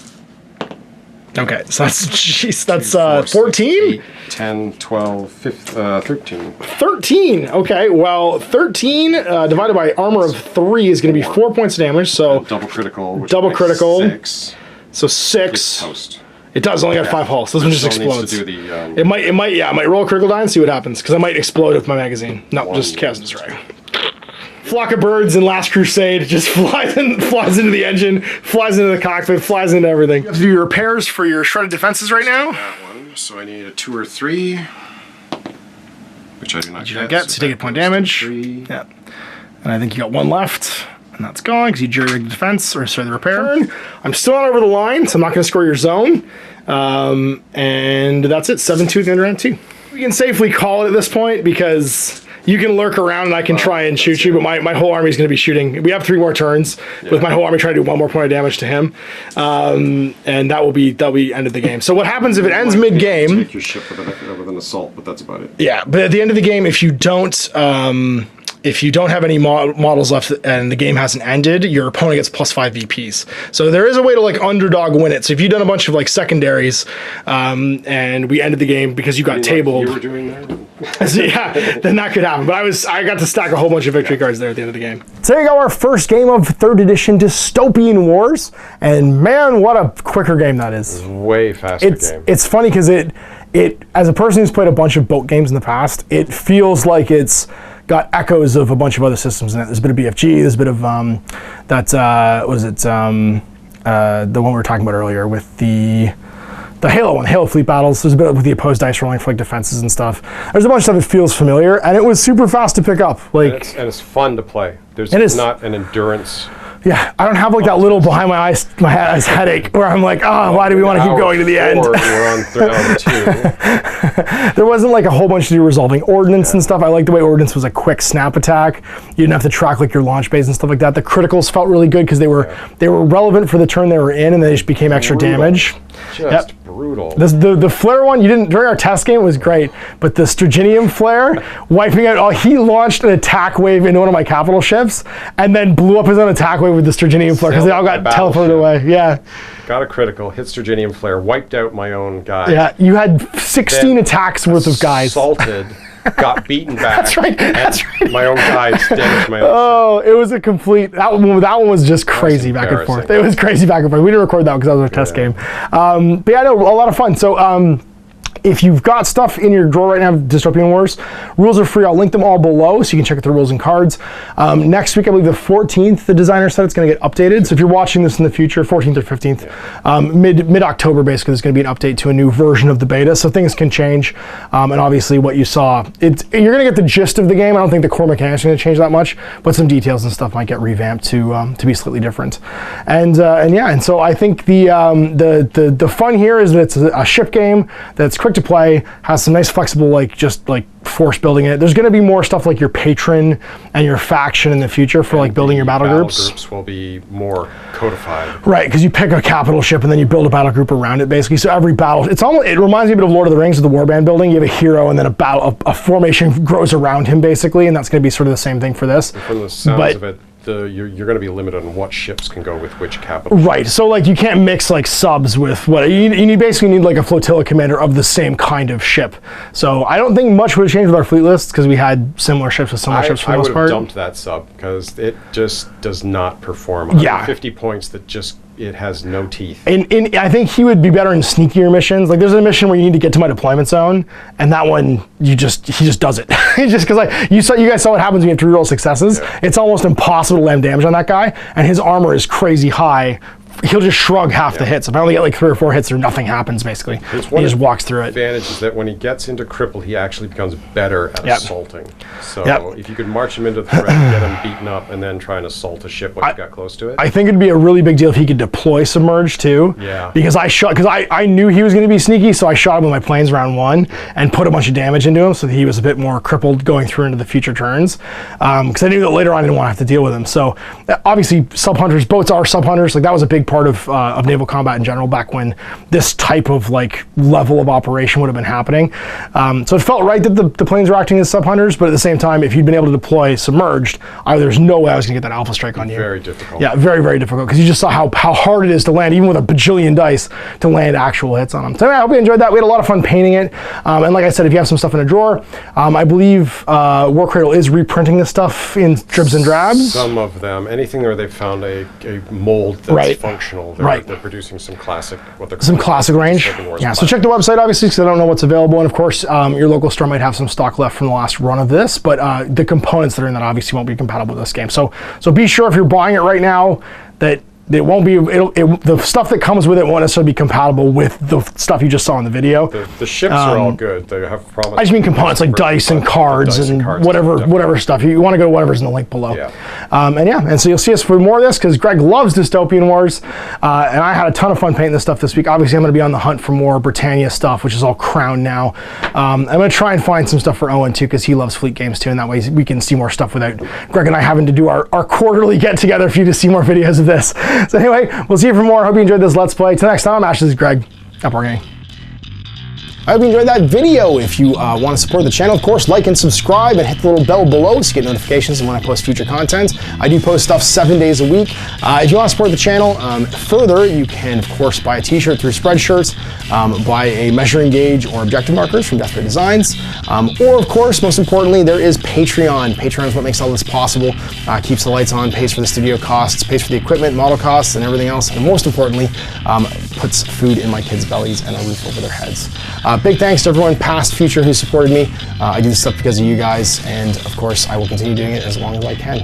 Okay, so that's 14? 8, 10, 12, 13. 13. Okay, well, 13 divided by armor of 3 is going to be 4 points of damage. So Double critical. Which Double makes critical. 6. so 6. Toast. It does only got 5 hulls. This one just Still needs explodes. to do the, It might roll a critical die and see what happens because I might explode with my magazine. No, just cast this right. Flock of birds in Last Crusade just flies into the engine, flies into the cockpit, flies into everything. You have to do your repairs for your shredded defenses right now. that one. So I need a 2 or 3, which I do not get. So you take a point damage. 3. Yeah. And I think you got 1 left. And that's gone because you jury-rigged the defense, or sorry, the repair. I'm still not over the line, so I'm not going to score your zone. And that's it, 7-2 at the end of round 2. We can safely call it at this point because you can lurk around and I can try and shoot you, but my whole army is going to be shooting. We have 3 more turns with my whole army trying to do 1 more point of damage to him. And that will be end of the game. So what happens if it ends mid-game? Take your ship with an assault, but that's about it. Yeah, but at the end of the game, if you don't have any models left and the game hasn't ended, your opponent gets +5 VPs. So there is a way to like underdog win it. So if you've done a bunch of like secondaries, and we ended the game because you got tabled, You were doing that. so yeah, then that could happen. But I got to stack a whole bunch of victory cards there at the end of the game. So there you go, our first game of 3rd edition Dystopian Wars, and man, what a quicker game that is. Way faster game. It's funny because it as a person who's played a bunch of boat games in the past, it feels like it's got echoes of a bunch of other systems in it. There's a bit of BFG, there's a bit of the one we were talking about earlier with the Halo one, Halo Fleet Battles. There's a bit with the opposed dice rolling for like defenses and stuff. There's a bunch of stuff that feels familiar, and it was super fast to pick up. Like, and it's fun to play. There's It is. not an endurance. yeah, I don't have like that little behind my eyes headache where I'm like, oh, why do we want to keep going to the end? We're on round 2. There wasn't like a whole bunch to do resolving ordnance and stuff. I like the way ordnance was a quick snap attack. You didn't have to track like your launch bays and stuff like that. The criticals felt really good because they were relevant for the turn they were in, and they just became extra damage. Just brutal. The flare one, you didn't, during our test game, it was great, but the Striginium flare, wiping out, he launched an attack wave into one of my capital ships and then blew up his own attack wave with the Striginium flare because they all got teleported away. Yeah. Got a critical, hit Striginium flare, wiped out my own guy. Yeah, you had 16 attacks worth of guys. Assaulted, got beaten back. That's right. That's right. My own guys damaged my own Oh, it was a complete, that one was just crazy back and forth. It was crazy back and forth. We didn't record that because that was our test game. But yeah, no, a lot of fun. So if you've got stuff in your drawer right now, Dystopian Wars, rules are free. I'll link them all below so you can check out the rules and cards. Next week, I believe the 14th, the designer said it's going to get updated. So if you're watching this in the future, 14th or 15th, mid-October, basically, there's going to be an update to a new version of the beta. So things can change. And obviously what you saw, you're going to get the gist of the game. I don't think the core mechanics are going to change that much, but some details and stuff might get revamped to be slightly different. And so I think the fun here is that it's a ship game that's quick to play, has some nice flexible force building in it. There's going to be more stuff like your patron and your faction in the future for building your battle groups. Battle groups will be more codified. Right, because you pick a capital ship and then you build a battle group around it basically. So every battle, it reminds me a bit of Lord of the Rings with the warband building. You have a hero and then a formation grows around him basically, and that's going to be sort of the same thing for this. From the sounds of it, you're going to be limited on what ships can go with which capital. Right, so you can't mix subs with what you basically need a flotilla commander of the same kind of ship. So I don't think much would have changed with our fleet list because we had similar ships with similar ships for the most part. I would have dumped that sub because it just does not perform. 50 points that it has no teeth. And I think he would be better in sneakier missions. There's a mission where you need to get to my deployment zone, and that one he just does it. Just because you guys saw what happens when you have to reroll successes. Yeah. It's almost impossible to land damage on that guy, and his armor is crazy high. He'll just shrug half the hits. If I only get 3 or 4 hits, nothing happens basically. He just walks through it. The advantage is that when he gets into cripple, he actually becomes better at assaulting. So if you could march him into the threat, get him beaten up, and then try and assault a ship once you got close to it. I think it'd be a really big deal if he could deploy submerge too. Yeah. Because I knew he was going to be sneaky, so I shot him with my planes round 1 and put a bunch of damage into him, so that he was a bit more crippled going through into the future turns. Because I knew that later on I didn't want to have to deal with him. So obviously sub hunters, boats are sub hunters. That was a big part of naval combat in general back when this type of level of operation would have been happening. So it felt right that the planes were acting as sub hunters, but at the same time, if you'd been able to deploy submerged, there's no way I was going to get that alpha strike on you. Very difficult. Yeah, very, very difficult, because you just saw how hard it is to land, even with a bajillion dice, to land actual hits on them. So I hope you enjoyed that. We had a lot of fun painting it. And like I said, if you have some stuff in a drawer, I believe Warcradle is reprinting this stuff in dribs and drabs. Some of them. Anything where they've found a mold that's functional. They're producing some classic, classic range. Yeah, so check the website, obviously, because I don't know what's available. And of course, your local store might have some stock left from the last run of this, but the components that are in that obviously won't be compatible with this game. So be sure if you're buying it right now that it won't be, the stuff that comes with it won't necessarily be compatible with the stuff you just saw in the video. The ships are all good. They have promise. I just mean components like dice and cards and whatever stuff. You want to go to whatever's in the link below. Yeah. And so you'll see us for more of this because Greg loves Dystopian Wars, and I had a ton of fun painting this stuff this week. Obviously, I'm going to be on the hunt for more Britannia stuff, which is all Crown now. I'm going to try and find some stuff for Owen too because he loves fleet games too, and that way we can see more stuff without Greg and I having to do our quarterly get together for you to see more videos of this. So anyway, we'll see you for more. Hope you enjoyed this Let's Play. Till next time, Ash, this is Greg. Up Wargaming. I hope you enjoyed that video. If you want to support the channel, of course, like and subscribe and hit the little bell below so you get notifications when I post future content. I do post stuff 7 days a week. If you want to support the channel further, you can, of course, buy a t-shirt through Spreadshirts, buy a measuring gauge or objective markers from Death Ray Designs, or, of course, most importantly, there is Patreon. Patreon is what makes all this possible, keeps the lights on, pays for the studio costs, pays for the equipment, model costs, and everything else, and most importantly, puts food in my kids' bellies and a roof over their heads. Big thanks to everyone, past, future, who supported me. I do this stuff because of you guys, and of course, I will continue doing it as long as I can.